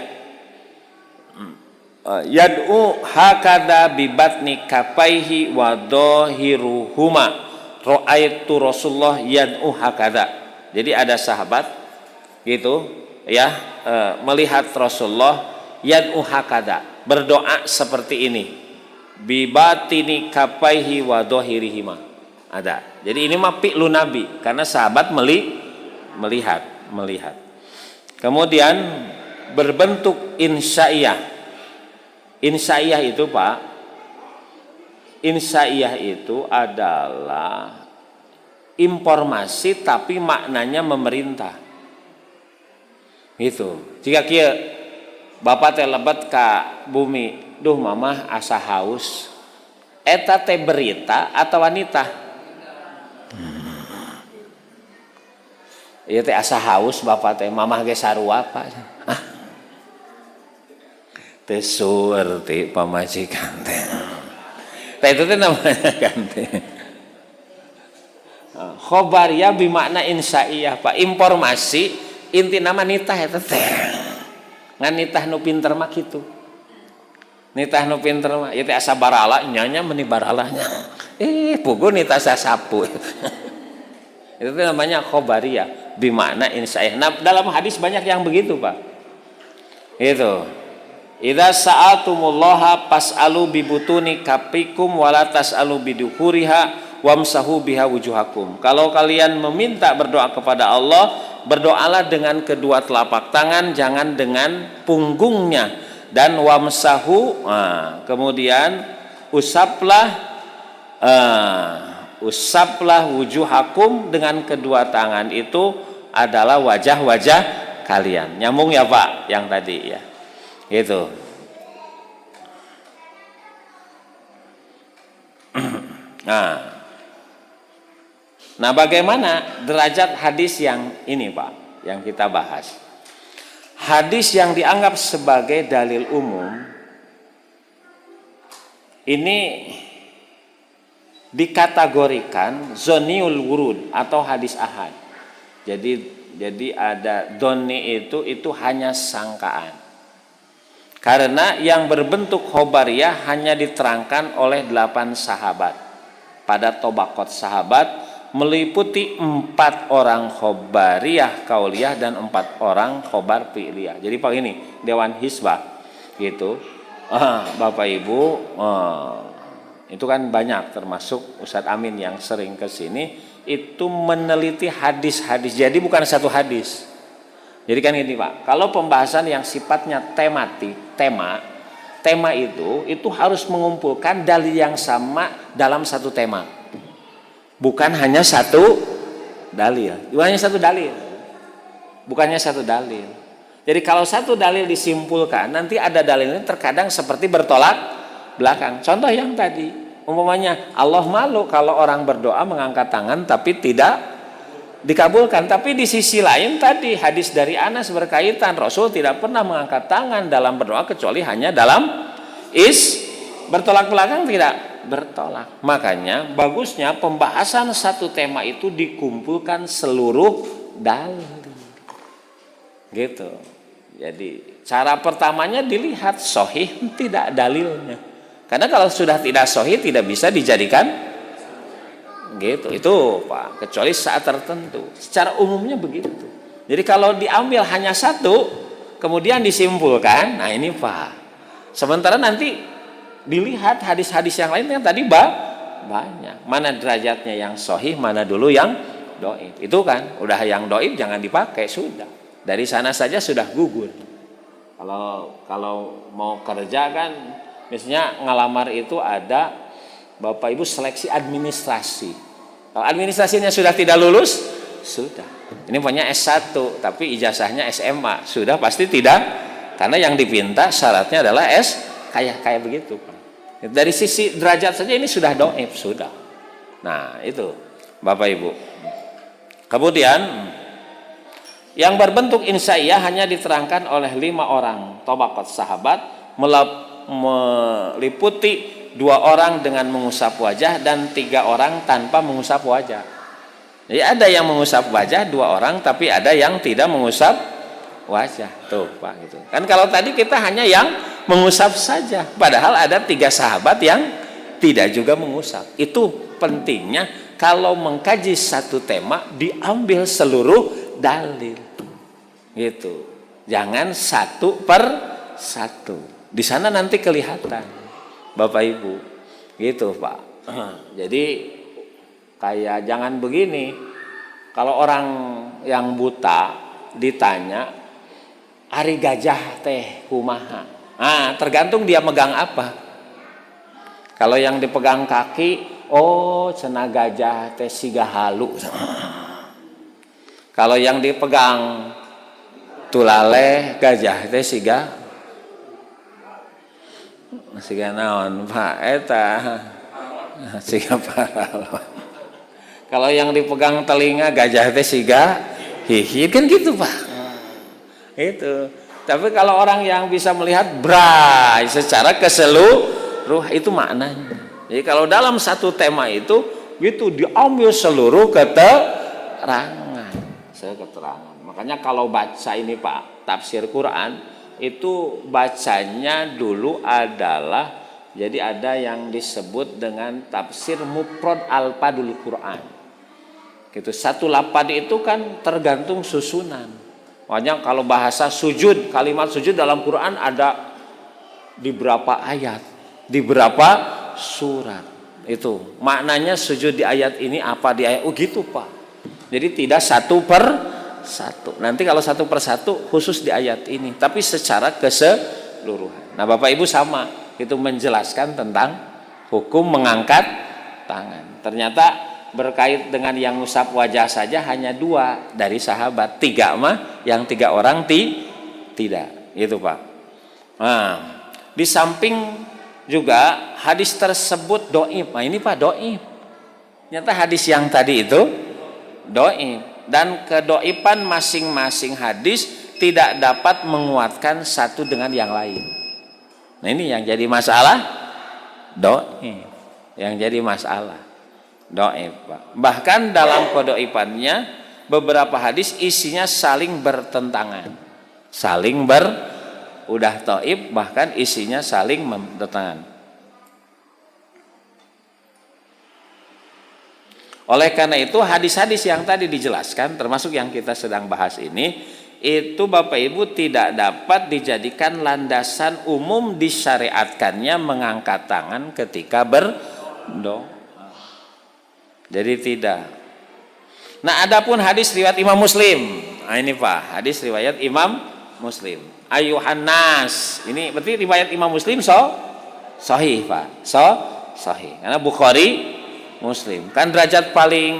Yad'u hakada bibatni kapaihi wa dhahiruhuma ra'aitu Rasulullah yad'u hakada. Jadi ada sahabat gitu ya, melihat Rasulullah yad'u hakada, berdoa seperti ini. Bibatini kapaihi wa dhahirihima. Ada. Jadi ini mah fi'lu Nabi karena sahabat melihat. Kemudian berbentuk insya'iyah. Insya'iyah itu Pak, insya'iyah itu adalah informasi tapi maknanya memerintah. Gitu. Jika kieu Bapak teh lebet ka bumi, duh mamah asa haus. Eta teh berita atau wanita? Ieu teh asa haus Bapak teh, mamah ge sarua Pak. Teh surti pamajikan teh. Teh itu teh namanya kan teh. Khobariyah bimakna insya'iyah Pak, informasi inti nama nitah eta teh. Ngan nitah nu pinter mah kitu. Nitah nu pinter mah ieu teh asa barala nyanya meni baralanya. Pugu nitah sasapu. Itu namanya khobariyah bimakna insya'iyah. Nah, dalam hadis banyak yang begitu, Pak. Itu. Idza sa'atumullaha fas'alu bibutuni kafikum wala tas'alu biduhuriha wamsahu biha wujuhakum. Kalau kalian meminta berdoa kepada Allah, berdoalah dengan kedua telapak tangan, jangan dengan punggungnya. Dan wamsahu, kemudian usaplah wujuhakum, dengan kedua tangan itu adalah wajah-wajah kalian. Nyambung ya Pak yang tadi ya. Gitu. Nah, bagaimana derajat hadis yang ini Pak, yang kita bahas? Hadis yang dianggap sebagai dalil umum ini dikategorikan zoniul wurud atau hadis ahad. Jadi ada doni itu hanya sangkaan. Karena yang berbentuk khobariyah hanya diterangkan oleh 8 sahabat. Pada tobakot sahabat meliputi 4 orang khobariyah kauliyah dan 4 orang khobar fi'liyah. Jadi Pak ini Dewan Hisbah gitu. Bapak Ibu, itu kan banyak, termasuk Ustadz Amin yang sering ke sini itu meneliti hadis-hadis. Jadi bukan satu hadis. Jadi kan gini Pak, kalau pembahasan yang sifatnya tema itu harus mengumpulkan dalil yang sama dalam satu tema. Bukan hanya satu dalil. Bukannya satu dalil. Jadi kalau satu dalil disimpulkan, nanti ada dalilnya terkadang seperti bertolak belakang. Contoh yang tadi, umpamanya Allah malu kalau orang berdoa mengangkat tangan tapi tidak dikabulkan. Tapi di sisi lain tadi hadis dari Anas berkaitan, Rasul tidak pernah mengangkat tangan dalam berdoa kecuali hanya dalam bertolak belakang, tidak bertolak. Makanya bagusnya pembahasan satu tema itu dikumpulkan seluruh dalil. Gitu. Jadi cara pertamanya dilihat sahih tidak dalilnya. Karena kalau sudah tidak sahih tidak bisa dijadikan gitu. Itu Pak, kecuali saat tertentu. Secara umumnya begitu. Jadi kalau diambil hanya satu kemudian disimpulkan, nah ini Pak. Sementara nanti dilihat hadis-hadis yang lain yang tadi banyak. Mana derajatnya yang sahih, mana dulu yang dhaif. Itu kan, udah yang dhaif jangan dipakai, sudah. Dari sana saja sudah gugur. Kalau mau kerja kan, misalnya ngelamar itu ada Bapak Ibu seleksi administrasi. Kalau administrasinya sudah tidak lulus, sudah. Ini punya S1, tapi ijazahnya SMA, sudah pasti tidak. Karena yang dipinta syaratnya adalah S, kayak begitu. Dari sisi derajat saja ini sudah dhaif, sudah. Nah itu Bapak Ibu. Kemudian yang berbentuk insaiyah hanya diterangkan oleh 5 orang tabaqat sahabat, meliputi 2 orang dengan mengusap wajah dan 3 orang tanpa mengusap wajah. Jadi ada yang mengusap wajah 2 orang, tapi ada yang tidak mengusap wajah. Tuh Pak gitu. Kan kalau tadi kita hanya yang mengusap saja, padahal ada 3 sahabat yang tidak juga mengusap. Itu pentingnya kalau mengkaji satu tema diambil seluruh dalil. Gitu. Jangan satu per satu. Di sana nanti kelihatan Bapak Ibu. Gitu Pak. Jadi kayak jangan begini. Kalau orang yang buta ditanya, ari gajah teh kumaha? Tergantung dia megang apa. Kalau yang dipegang kaki, oh cenah gajah teh siga halu. Kalau yang dipegang tulale gajah teh siga naon Pak eta siga pahlawan. Kalau yang dipegang telinga gajah teh siga hihi, kan gitu Pak. Itu. Tapi kalau orang yang bisa melihat bray secara keseluruhan, itu maknanya. Jadi kalau dalam satu tema itu gitu diambil seluruh keterangan. Makanya kalau baca ini Pak, tafsir Quran itu bacanya dulu adalah, jadi ada yang disebut dengan tafsir mufrad al-padul Quran. Gitu. Satu lapad itu kan tergantung susunan. Makanya kalau bahasa sujud, kalimat sujud dalam Quran ada di berapa ayat, di berapa surat. Itu maknanya sujud di ayat ini apa di ayat gitu Pak. Jadi tidak satu per satu. Nanti kalau satu persatu khusus di ayat ini, tapi secara keseluruhan. Nah, Bapak Ibu sama, itu menjelaskan tentang hukum mengangkat tangan. Ternyata berkait dengan yang ngusap wajah saja hanya 2 dari sahabat, 3 mah yang 3 orang tidak. Itu Pak. Nah, di samping juga hadis tersebut doib. Nah ini Pak doib. Ternyata hadis yang tadi itu doib. Dan kedoiban masing-masing hadis tidak dapat menguatkan satu dengan yang lain. Nah ini yang jadi masalah doib. Yang jadi masalah doib Pak. Bahkan dalam kedoibannya beberapa hadis isinya saling bertentangan. Udah doib bahkan isinya saling bertentangan. Oleh karena itu hadis-hadis yang tadi dijelaskan termasuk yang kita sedang bahas ini itu Bapak Ibu tidak dapat dijadikan landasan umum disyariatkannya mengangkat tangan ketika berdoa. Jadi tidak. Nah, adapun hadis riwayat Imam Muslim. Nah, ini Pak, hadis riwayat Imam Muslim. Ayuhan nas. Ini berarti riwayat Imam Muslim sahih, Pak. Sahih. Karena Bukhari Muslim. Kan derajat paling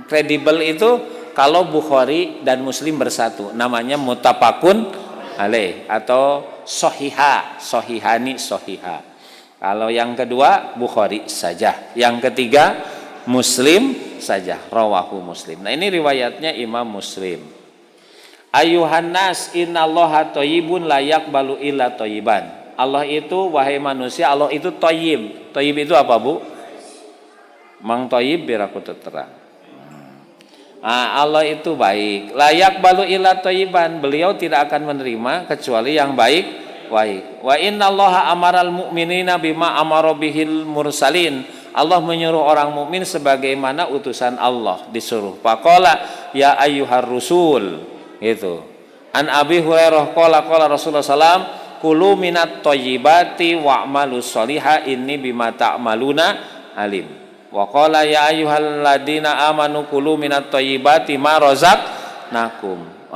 kredibel itu kalau Bukhari dan Muslim bersatu. Namanya muttafaqun alaih atau sahihani. Kalau yang kedua Bukhari saja. Yang ketiga Muslim saja. Rawahu Muslim. Nah ini riwayatnya Imam Muslim. Ayuhan nas innallaha thayyibun la yaqbalu illa thayyiban. Allah itu wahai manusia, Allah itu thayyib. Thayyib itu apa, Bu? Mang Thayyib biar aku terang. Allah itu baik. Layak balu ila thayyiban. Beliau tidak akan menerima kecuali yang baik. Wa innallaha amaral mu'minina bima amara bihil mursalin. Allah menyuruh orang mukmin sebagaimana utusan Allah disuruh. Faqala ya ayyuhar rusul. Gitu. An Abi Hurairah qala Rasulullah sallam kulu minat thayyibati wa'malus sholiha inni bima ta'maluna alim. Wa qala ya ayyuhalladzina amanu kulu minat thayyibati ma razaqnakum.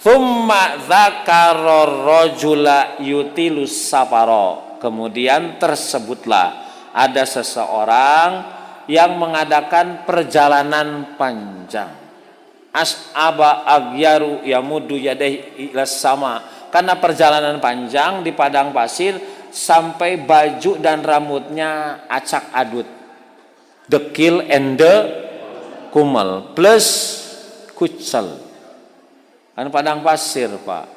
Tsumma dzakara rajula yutilus safara. Kemudian tersebutlah ada seseorang yang mengadakan perjalanan panjang. As'aba aghyaru yamuddu yadayhi ila sama. Karena perjalanan panjang di padang pasir sampai baju dan rambutnya acak adut. Dekil and the kumal plus kucel. Kan padang pasir Pak.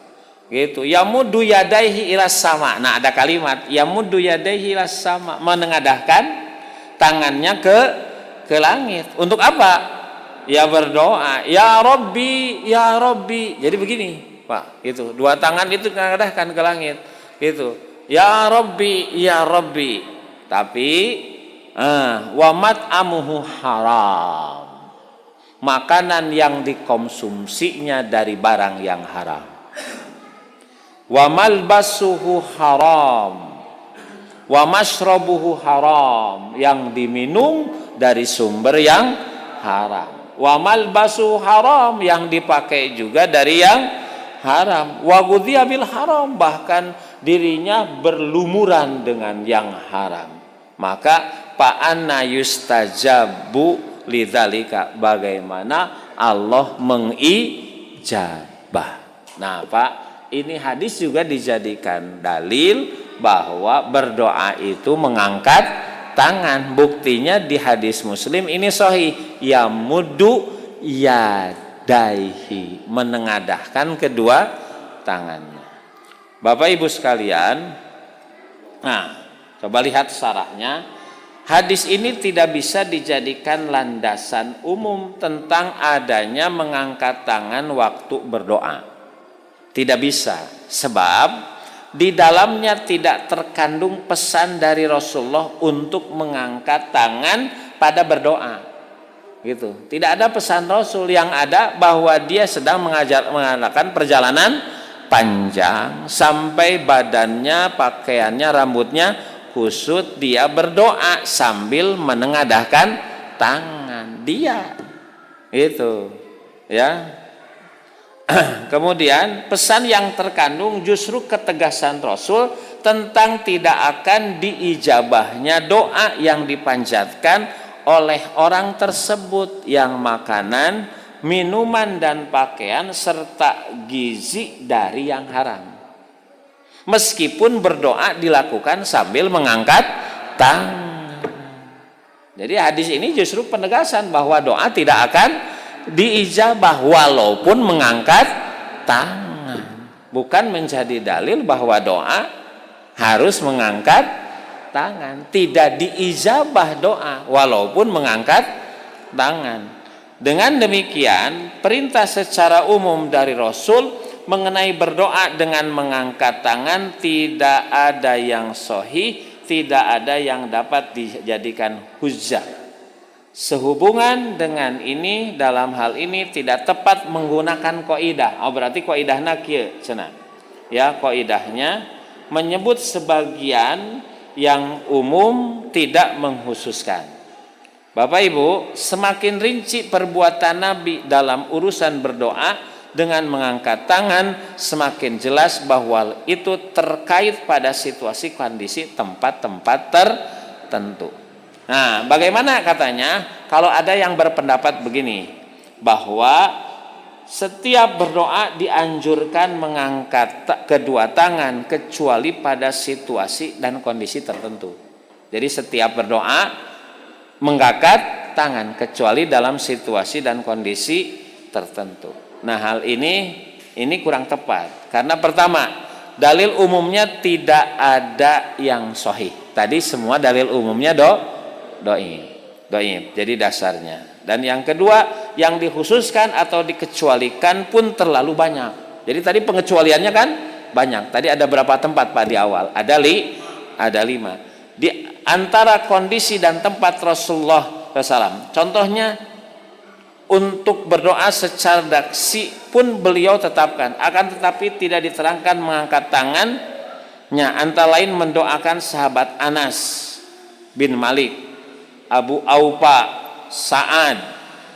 Gitu. Yamuddu yadaihi ila sama. Nah ada kalimat yamuddu yadaihi ila sama, menengadahkan tangannya ke langit. Untuk apa? Ya berdoa. Ya Rabbi, ya Rabbi. Jadi begini Pak. Gitu. 2 tangan itu menengadahkan ke langit. Gitu. Ya Rabbi, ya Rabbi. Tapi wamat amuhu haram, makanan yang dikonsumsinya dari barang yang haram. Wamal basuhu haram, wamashrobuhu haram, yang diminum dari sumber yang haram. Wamal basuhu haram, yang dipakai juga dari yang haram. Wagudhiya bil haram, bahkan dirinya berlumuran dengan yang haram. Maka fa'anna yustajabu lidzalika, bagaimana Allah mengijabah. Nah Pak, ini hadis juga dijadikan dalil bahwa berdoa itu mengangkat tangan. Buktinya di hadis Muslim ini sahih, yamuddu yadaihi, menengadahkan kedua tangannya. Bapak Ibu sekalian, nah coba lihat syarahnya. Hadis ini tidak bisa dijadikan landasan umum tentang adanya mengangkat tangan waktu berdoa. Tidak bisa, sebab di dalamnya tidak terkandung pesan dari Rasulullah untuk mengangkat tangan pada berdoa. Gitu. Tidak ada pesan Rasul, yang ada bahwa dia sedang mengadakan perjalanan panjang sampai badannya, pakaiannya, rambutnya kusut, dia berdoa sambil menengadahkan tangan dia. Itu. Ya. Kemudian pesan yang terkandung justru ketegasan Rasul tentang tidak akan diijabahnya doa yang dipanjatkan oleh orang tersebut yang makanan, minuman dan pakaian serta gizi dari yang haram. Meskipun berdoa dilakukan sambil mengangkat tangan. Jadi hadis ini justru penegasan bahwa doa tidak akan diijabah walaupun mengangkat tangan. Bukan menjadi dalil bahwa doa harus mengangkat tangan. Tidak diijabah doa walaupun mengangkat tangan. Dengan demikian, perintah secara umum dari Rasul mengenai berdoa dengan mengangkat tangan tidak ada yang sahih, tidak ada yang dapat dijadikan hujjah. Sehubungan dengan ini, dalam hal ini tidak tepat menggunakan kaidah. Oh, berarti kaidahna kieu cenah. Ya, kaidahnya menyebut sebagian yang umum tidak menghususkan. Bapak Ibu, semakin rinci perbuatan Nabi dalam urusan berdoa dengan mengangkat tangan, semakin jelas bahwa itu terkait pada situasi, kondisi, tempat-tempat tertentu. Nah, bagaimana katanya kalau ada yang berpendapat begini, bahwa setiap berdoa dianjurkan mengangkat kedua tangan kecuali pada situasi dan kondisi tertentu. Jadi setiap berdoa mengangkat tangan kecuali dalam situasi dan kondisi tertentu. Nah, hal ini kurang tepat karena pertama, dalil umumnya tidak ada yang sahih. Tadi semua dalil umumnya doib. Jadi dasarnya. Dan yang kedua, yang dikhususkan atau dikecualikan pun terlalu banyak. Jadi tadi pengecualiannya kan banyak. Tadi ada berapa tempat Pak di awal? Ada 5. Di antara kondisi dan tempat Rasulullah SAW. Contohnya untuk berdoa secara daksi pun beliau tetapkan. Akan tetapi tidak diterangkan mengangkat tangannya. Antara lain mendoakan sahabat Anas bin Malik, Abu Aufa, Sa'ad,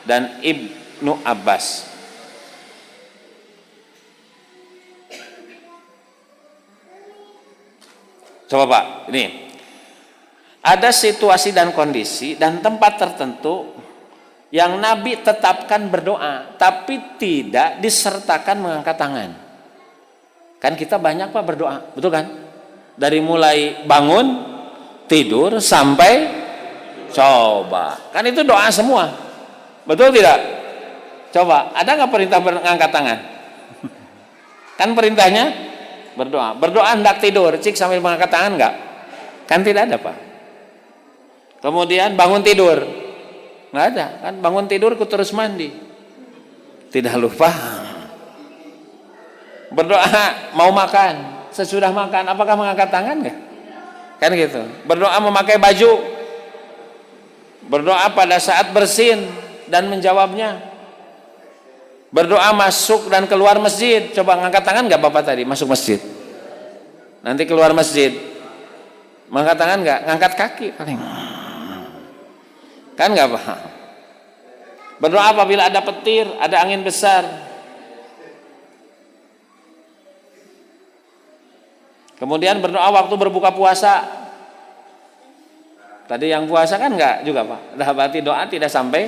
dan Ibnu Abbas. Coba Pak, ini ada situasi dan kondisi dan tempat tertentu yang Nabi tetapkan berdoa, tapi tidak disertakan mengangkat tangan. Kan kita banyak Pak berdoa, betul kan? Dari mulai bangun, tidur, sampai coba, kan itu doa semua, betul tidak? Coba, ada nggak perintah mengangkat tangan? Kan perintahnya berdoa. Berdoa hendak tidur, cik sambil mengangkat tangan nggak? Kan tidak ada Pak. Kemudian bangun tidur, nggak ada. Kan bangun tidur ku terus mandi. Tidak lupa. Berdoa mau makan, sesudah makan, apakah mengangkat tangan nggak? Kan gitu. Berdoa memakai baju. Berdoa pada saat bersin dan menjawabnya. Berdoa masuk dan keluar masjid. Coba ngangkat tangan nggak Bapak tadi masuk masjid? Nanti keluar masjid, mengangkat tangan nggak? Ngangkat kaki paling. Kan nggak Pak? Berdoa apabila ada petir, ada angin besar. Kemudian berdoa waktu berbuka puasa. Tadi yang puasa kan enggak juga Pak. Dah berarti doa tidak sampai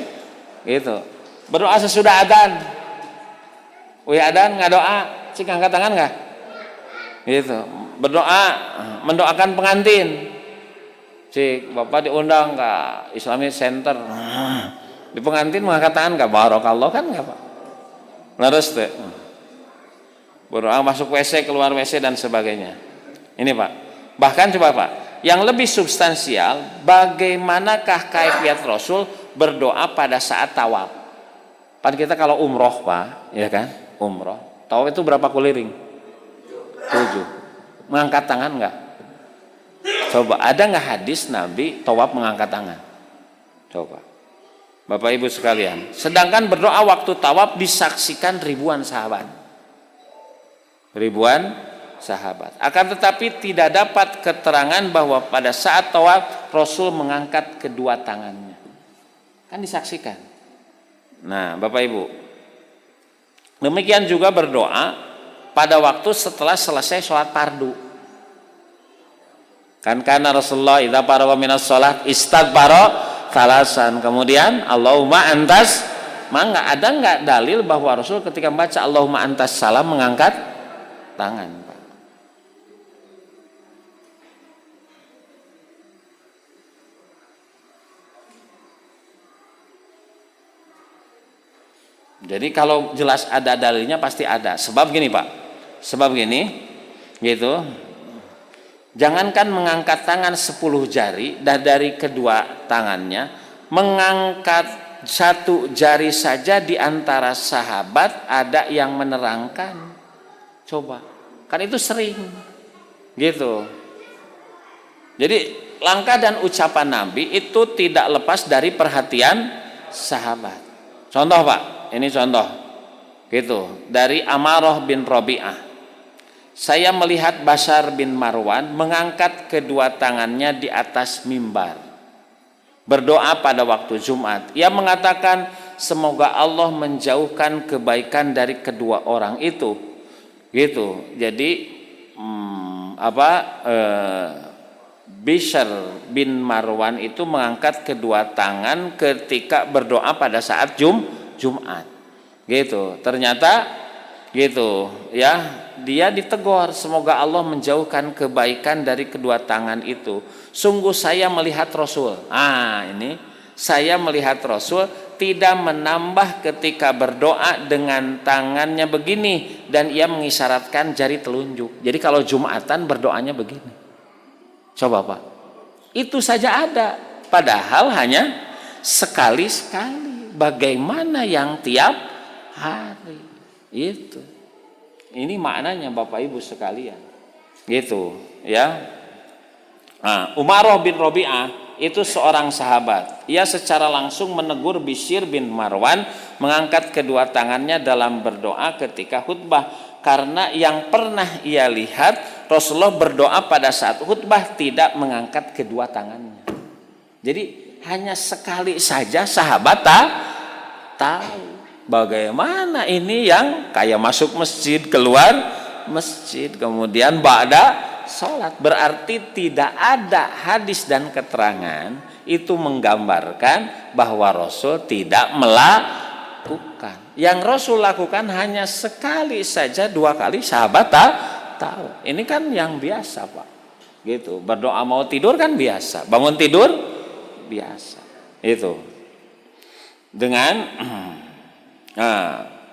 gitu. Berdoa sesudah adzan. Adzan enggak doa, cik angkat tangan enggak? Gitu. Berdoa mendoakan pengantin. Cik, Bapak diundang ke Islamic Center. Di pengantin mengangkat tangan enggak? Barakallah kan enggak Pak? Leres teh. Berdoa masuk WC, keluar WC dan sebagainya. Ini Pak. Bahkan coba Pak, yang lebih substansial, bagaimanakah kaifiat Rasul berdoa pada saat tawaf? Kan kita kalau umroh Pak, ya kan? Umroh. Tawaf itu berapa keliling? 7. Mengangkat tangan enggak? Coba, ada enggak hadis Nabi tawaf mengangkat tangan? Coba. Bapak Ibu sekalian, sedangkan berdoa waktu tawaf disaksikan ribuan sahabat. Akan tetapi tidak dapat keterangan bahwa pada saat tawaf Rasul mengangkat kedua tangannya. Kan disaksikan. Nah, Bapak Ibu, Demikian juga berdoa pada waktu setelah selesai sholat fardu. Kan karena Rasulullah idza faraga minas sholat istaghfara thalasan. Kemudian Allahumma antas, maka ada nggak dalil bahwa Rasul ketika membaca Allahumma antas salam mengangkat tangan? Jadi kalau jelas ada dalilnya pasti ada. Sebab gini Pak, sebab gini, gitu. Jangankan mengangkat tangan 10 jari dan dari kedua tangannya, mengangkat 1 jari saja di antara sahabat ada yang menerangkan. Coba, kan itu sering, gitu. Jadi langkah dan ucapan Nabi itu tidak lepas dari perhatian sahabat. Contoh Pak. Ini contoh, gitu, dari Amarah bin Rabi'ah. Saya melihat Bashar bin Marwan mengangkat kedua tangannya di atas mimbar, berdoa pada waktu Jumat. Ia mengatakan, semoga Allah menjauhkan kebaikan dari kedua orang itu, gitu. Jadi Bashar bin Marwan itu mengangkat kedua tangan ketika berdoa pada saat Jumat, gitu. Ternyata, gitu ya, dia ditegur, semoga Allah menjauhkan kebaikan dari kedua tangan itu. Sungguh saya melihat Rasul. Ini saya melihat Rasul tidak menambah ketika berdoa dengan tangannya begini dan ia mengisyaratkan jari telunjuk. Jadi kalau Jumatan berdoanya begini. Coba Pak, itu saja ada. Padahal hanya sekali-sekali. Bagaimana yang tiap hari? Itu. Ini maknanya Bapak Ibu sekalian. Gitu, ya. Umarah bin Rabi'ah itu seorang sahabat. Ia secara langsung menegur Bishir bin Marwan mengangkat kedua tangannya dalam berdoa ketika khutbah, karena yang pernah ia lihat Rasulullah berdoa pada saat khutbah tidak mengangkat kedua tangannya. Jadi hanya sekali saja sahabat tahu. Bagaimana ini yang kayak masuk masjid, keluar masjid, kemudian ba'da sholat. Berarti tidak ada hadis dan keterangan itu menggambarkan bahwa Rasul tidak melakukan. Yang Rasul lakukan hanya sekali saja, 2 kali sahabat tahu. Ini kan yang biasa Pak, gitu. Berdoa mau tidur kan biasa, bangun tidur biasa. Itu dengan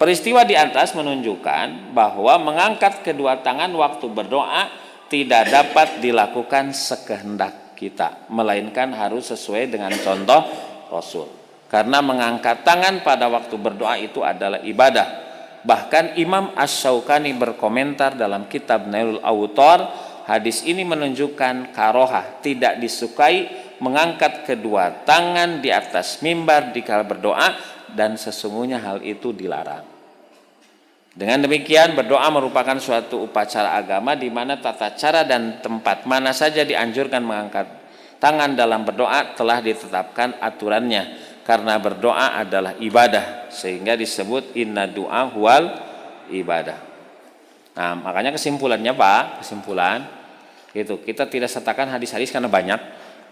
peristiwa di atas menunjukkan bahwa mengangkat kedua tangan waktu berdoa tidak dapat dilakukan sekehendak kita, melainkan harus sesuai dengan contoh Rasul. Karena mengangkat tangan pada waktu berdoa itu adalah ibadah. Bahkan Imam Asy-Syaukani berkomentar dalam kitab Nailul Awtar, hadis ini menunjukkan karohah, tidak disukai mengangkat kedua tangan di atas mimbar dikala berdoa, dan sesungguhnya hal itu dilarang. Dengan demikian, berdoa merupakan suatu upacara agama di mana tata cara dan tempat mana saja dianjurkan mengangkat tangan dalam berdoa telah ditetapkan aturannya, karena berdoa adalah ibadah, sehingga disebut inna du'a huwal ibadah. Nah, makanya kesimpulannya Pak, gitu, kita tidak sertakan hadis-hadis karena banyak,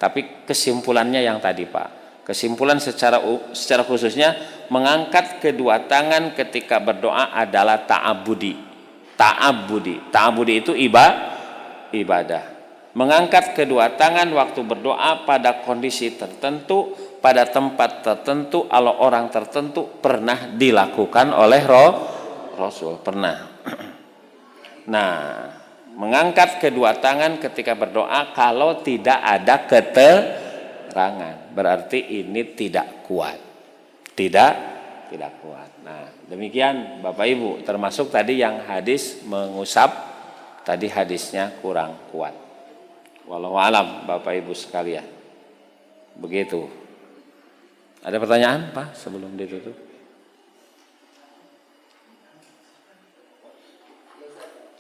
tapi kesimpulannya yang tadi Pak. Kesimpulan secara khususnya, mengangkat kedua tangan ketika berdoa adalah ta'abudi. Ta'abudi itu ibadah. Mengangkat kedua tangan waktu berdoa pada kondisi tertentu, pada tempat tertentu, oleh orang tertentu pernah dilakukan oleh Rasul, pernah. Nah, mengangkat kedua tangan ketika berdoa kalau tidak ada keterangan, berarti ini tidak kuat. Tidak kuat. Nah, demikian Bapak Ibu, termasuk tadi yang hadis mengusap, tadi hadisnya kurang kuat. Wallahu alam Bapak Ibu sekalian. Begitu. Ada pertanyaan Pak sebelum ditutup?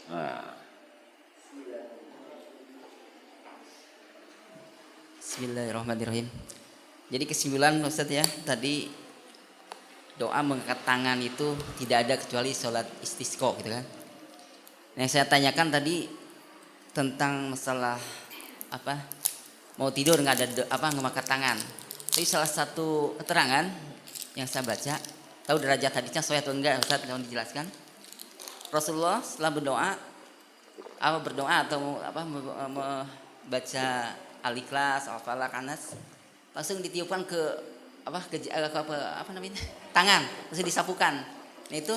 Nah. Bismillahirrahmanirrahim. Jadi kesimpulan Ustaz ya, tadi doa mengangkat tangan itu tidak ada kecuali sholat istisqa gitu kan. Yang saya tanyakan tadi tentang masalah apa mau tidur nggak ada mengangkat tangan. Tapi salah satu keterangan yang saya baca, tahu derajat hadisnya sesuai atau enggak Ustaz, mohon dijelaskan. Rasulullah setelah berdoa atau membaca Al-Ikhlas, Al-Falaq, Anas, langsung ditiupkan ke tangan, langsung disapukan. Nah itu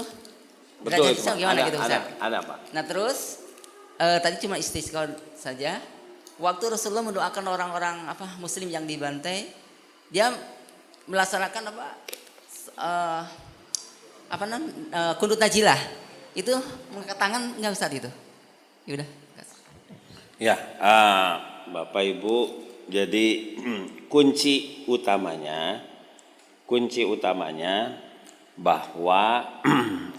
Betul derajat itu, Pak. gimana gitu Ustaz? Ada, Pak. Nah terus tadi cuma istisqa saja. Waktu Rasulullah mendoakan orang-orang muslim yang dibantai, dia melaksanakan kunut najilah. Itu mengangkat tangan enggak Ustaz itu? Ya udah. Ya, Bapak Ibu, jadi kunci utamanya bahwa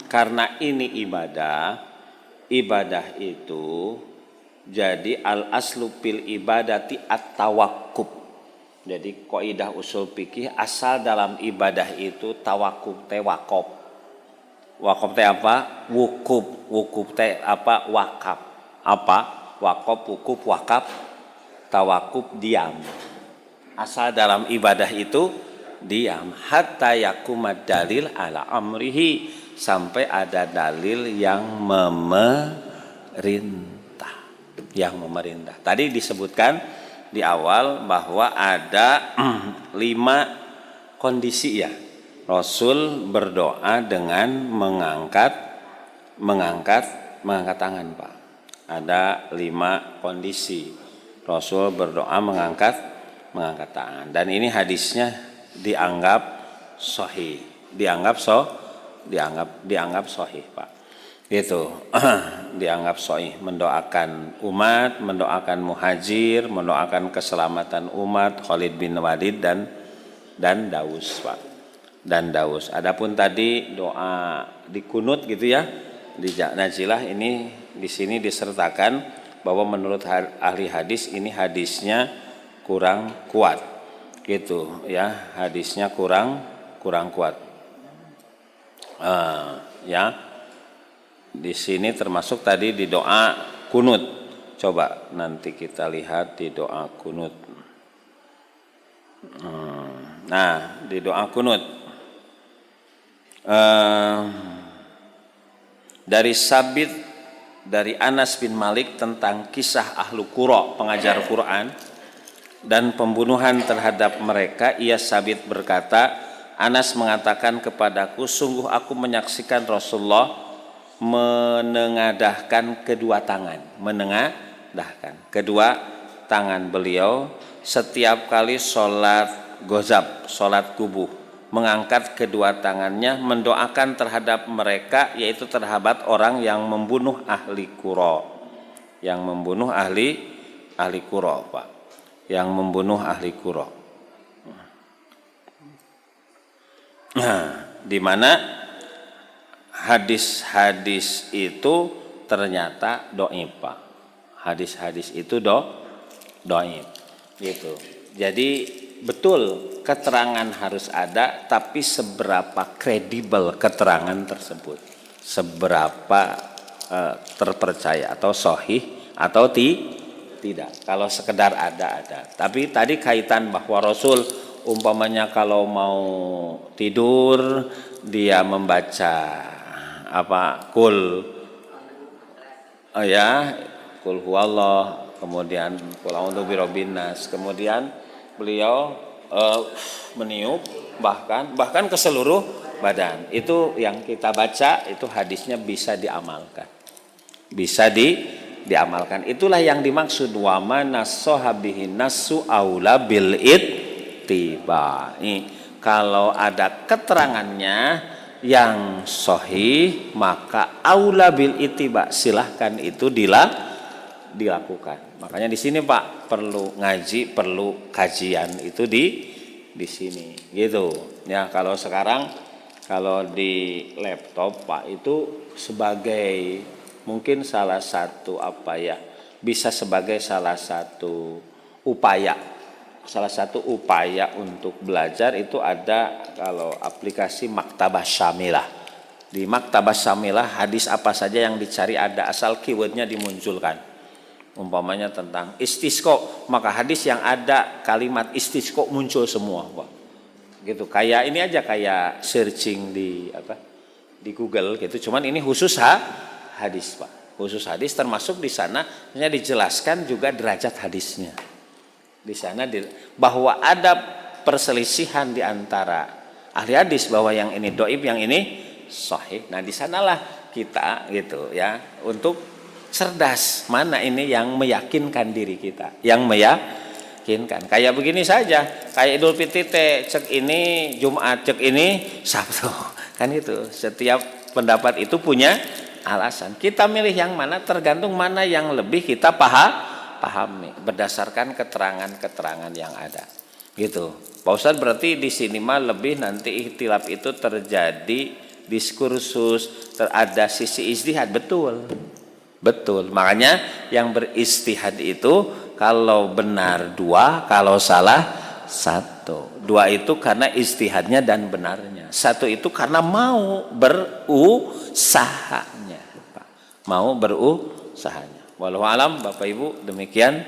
karena ini ibadah itu jadi al-aslu fil ibadati at-tawakkub. Jadi kaidah usul fikih asal dalam ibadah itu tawakkub teh wakaf. Wakaf teh apa? Wukuf. Wukuf teh apa? Wakaf. Apa? Wakaf, wukuf, wakaf, tawakuf, diam. Asal dalam ibadah itu diam. Hatta yakumad dalil ala amrihi, sampai ada dalil yang memerintah. Tadi disebutkan di awal bahwa ada 5 kondisi ya. Rasul berdoa dengan mengangkat tangan, Pak. Ada 5 kondisi Rasul berdoa mengangkat tangan, dan ini hadisnya dianggap sahih, dianggap sahih, Pak. Itu dianggap sahih, mendoakan umat, mendoakan muhajir, mendoakan keselamatan umat, Khalid bin Walid dan Daus, Pak. Dan Daus. Adapun tadi doa di kunut gitu ya, di najilah, ini di sini disertakan bahwa menurut ahli hadis ini hadisnya kurang kuat gitu ya, hadisnya kurang kuat. Ya, di sini termasuk tadi di doa kunut. Coba nanti kita lihat di doa kunut. Nah, di doa kunut dari Anas bin Malik tentang kisah ahlu Qura, pengajar Quran, dan pembunuhan terhadap mereka. Ia Sabit berkata, Anas mengatakan kepadaku, sungguh aku menyaksikan Rasulullah menengadahkan kedua tangan beliau setiap kali sholat gozab, sholat kubuh, mengangkat kedua tangannya mendoakan terhadap mereka, yaitu terhadap orang yang membunuh ahli Qura, Pak, yang membunuh ahli Qura. Nah, di mana hadis-hadis itu ternyata dhaif, Pak. Hadis-hadis itu dhaif. Gitu. Jadi betul keterangan harus ada, tapi seberapa kredibel keterangan tersebut, seberapa terpercaya atau sahih atau tidak. Kalau sekedar ada. Tapi tadi kaitan bahwa Rasul umpamanya kalau mau tidur dia membaca kul huwallah, kemudian qul a'udzu birabbin nas, kemudian beliau meniup bahkan ke seluruh badan. Itu yang kita baca, itu hadisnya bisa diamalkan. Itulah yang dimaksud wa manassahabihi nasu aula bil ittibai. Kalau ada keterangannya yang sahih, maka aula bil ittiba, silahkan itu dilakukan. Makanya di sini Pak perlu ngaji, perlu kajian itu di sini gitu. Ya, kalau sekarang kalau di laptop Pak itu sebagai mungkin salah satu bisa sebagai salah satu upaya salah satu upaya untuk belajar itu ada kalau aplikasi Maktabah Syamilah. Di Maktabah Syamilah hadis apa saja yang dicari ada, asal keywordnya dimunculkan. Umpamanya tentang istisqo, maka hadis yang ada kalimat istisqo muncul semua, Pak. Gitu. Kayak ini aja, kayak searching di Google gitu. Cuman ini khusus hadis, Pak. Khusus hadis, termasuk di sana dijelaskan juga derajat hadisnya. Di sana bahwa ada perselisihan di antara ahli hadis bahwa yang ini doib, yang ini sahih. Nah, di sanalah kita gitu ya untuk cerdas mana ini yang meyakinkan diri kita, yang meyakinkan. Kayak begini saja, kayak Idul Fitri cek ini Jumat, cek ini Sabtu. Kan itu. Setiap pendapat itu punya alasan. Kita milih yang mana tergantung mana yang lebih kita pahami berdasarkan keterangan-keterangan yang ada. Gitu. Pak Ustadz, berarti di sini mah lebih nanti ikhtilaf itu terjadi diskursus, ada sisi ijtihad. Betul. Makanya yang beristihad itu kalau benar 2, kalau salah 1. 2 itu karena ijtihadnya dan benarnya. 1 itu karena mau berusahanya, Pak. Mau berusahanya. Wallahu alam, Bapak Ibu, demikian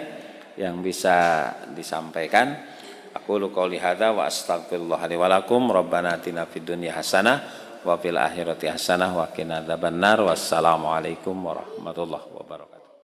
yang bisa disampaikan. Aku qouli hadza wa astaghfirullah li wa lakum. Rabbana atina fid dunya hasanah wa fil akhirati hasanah wa qina adzabannar. Wassalamualaikum warahmatullahi wabarakatuh.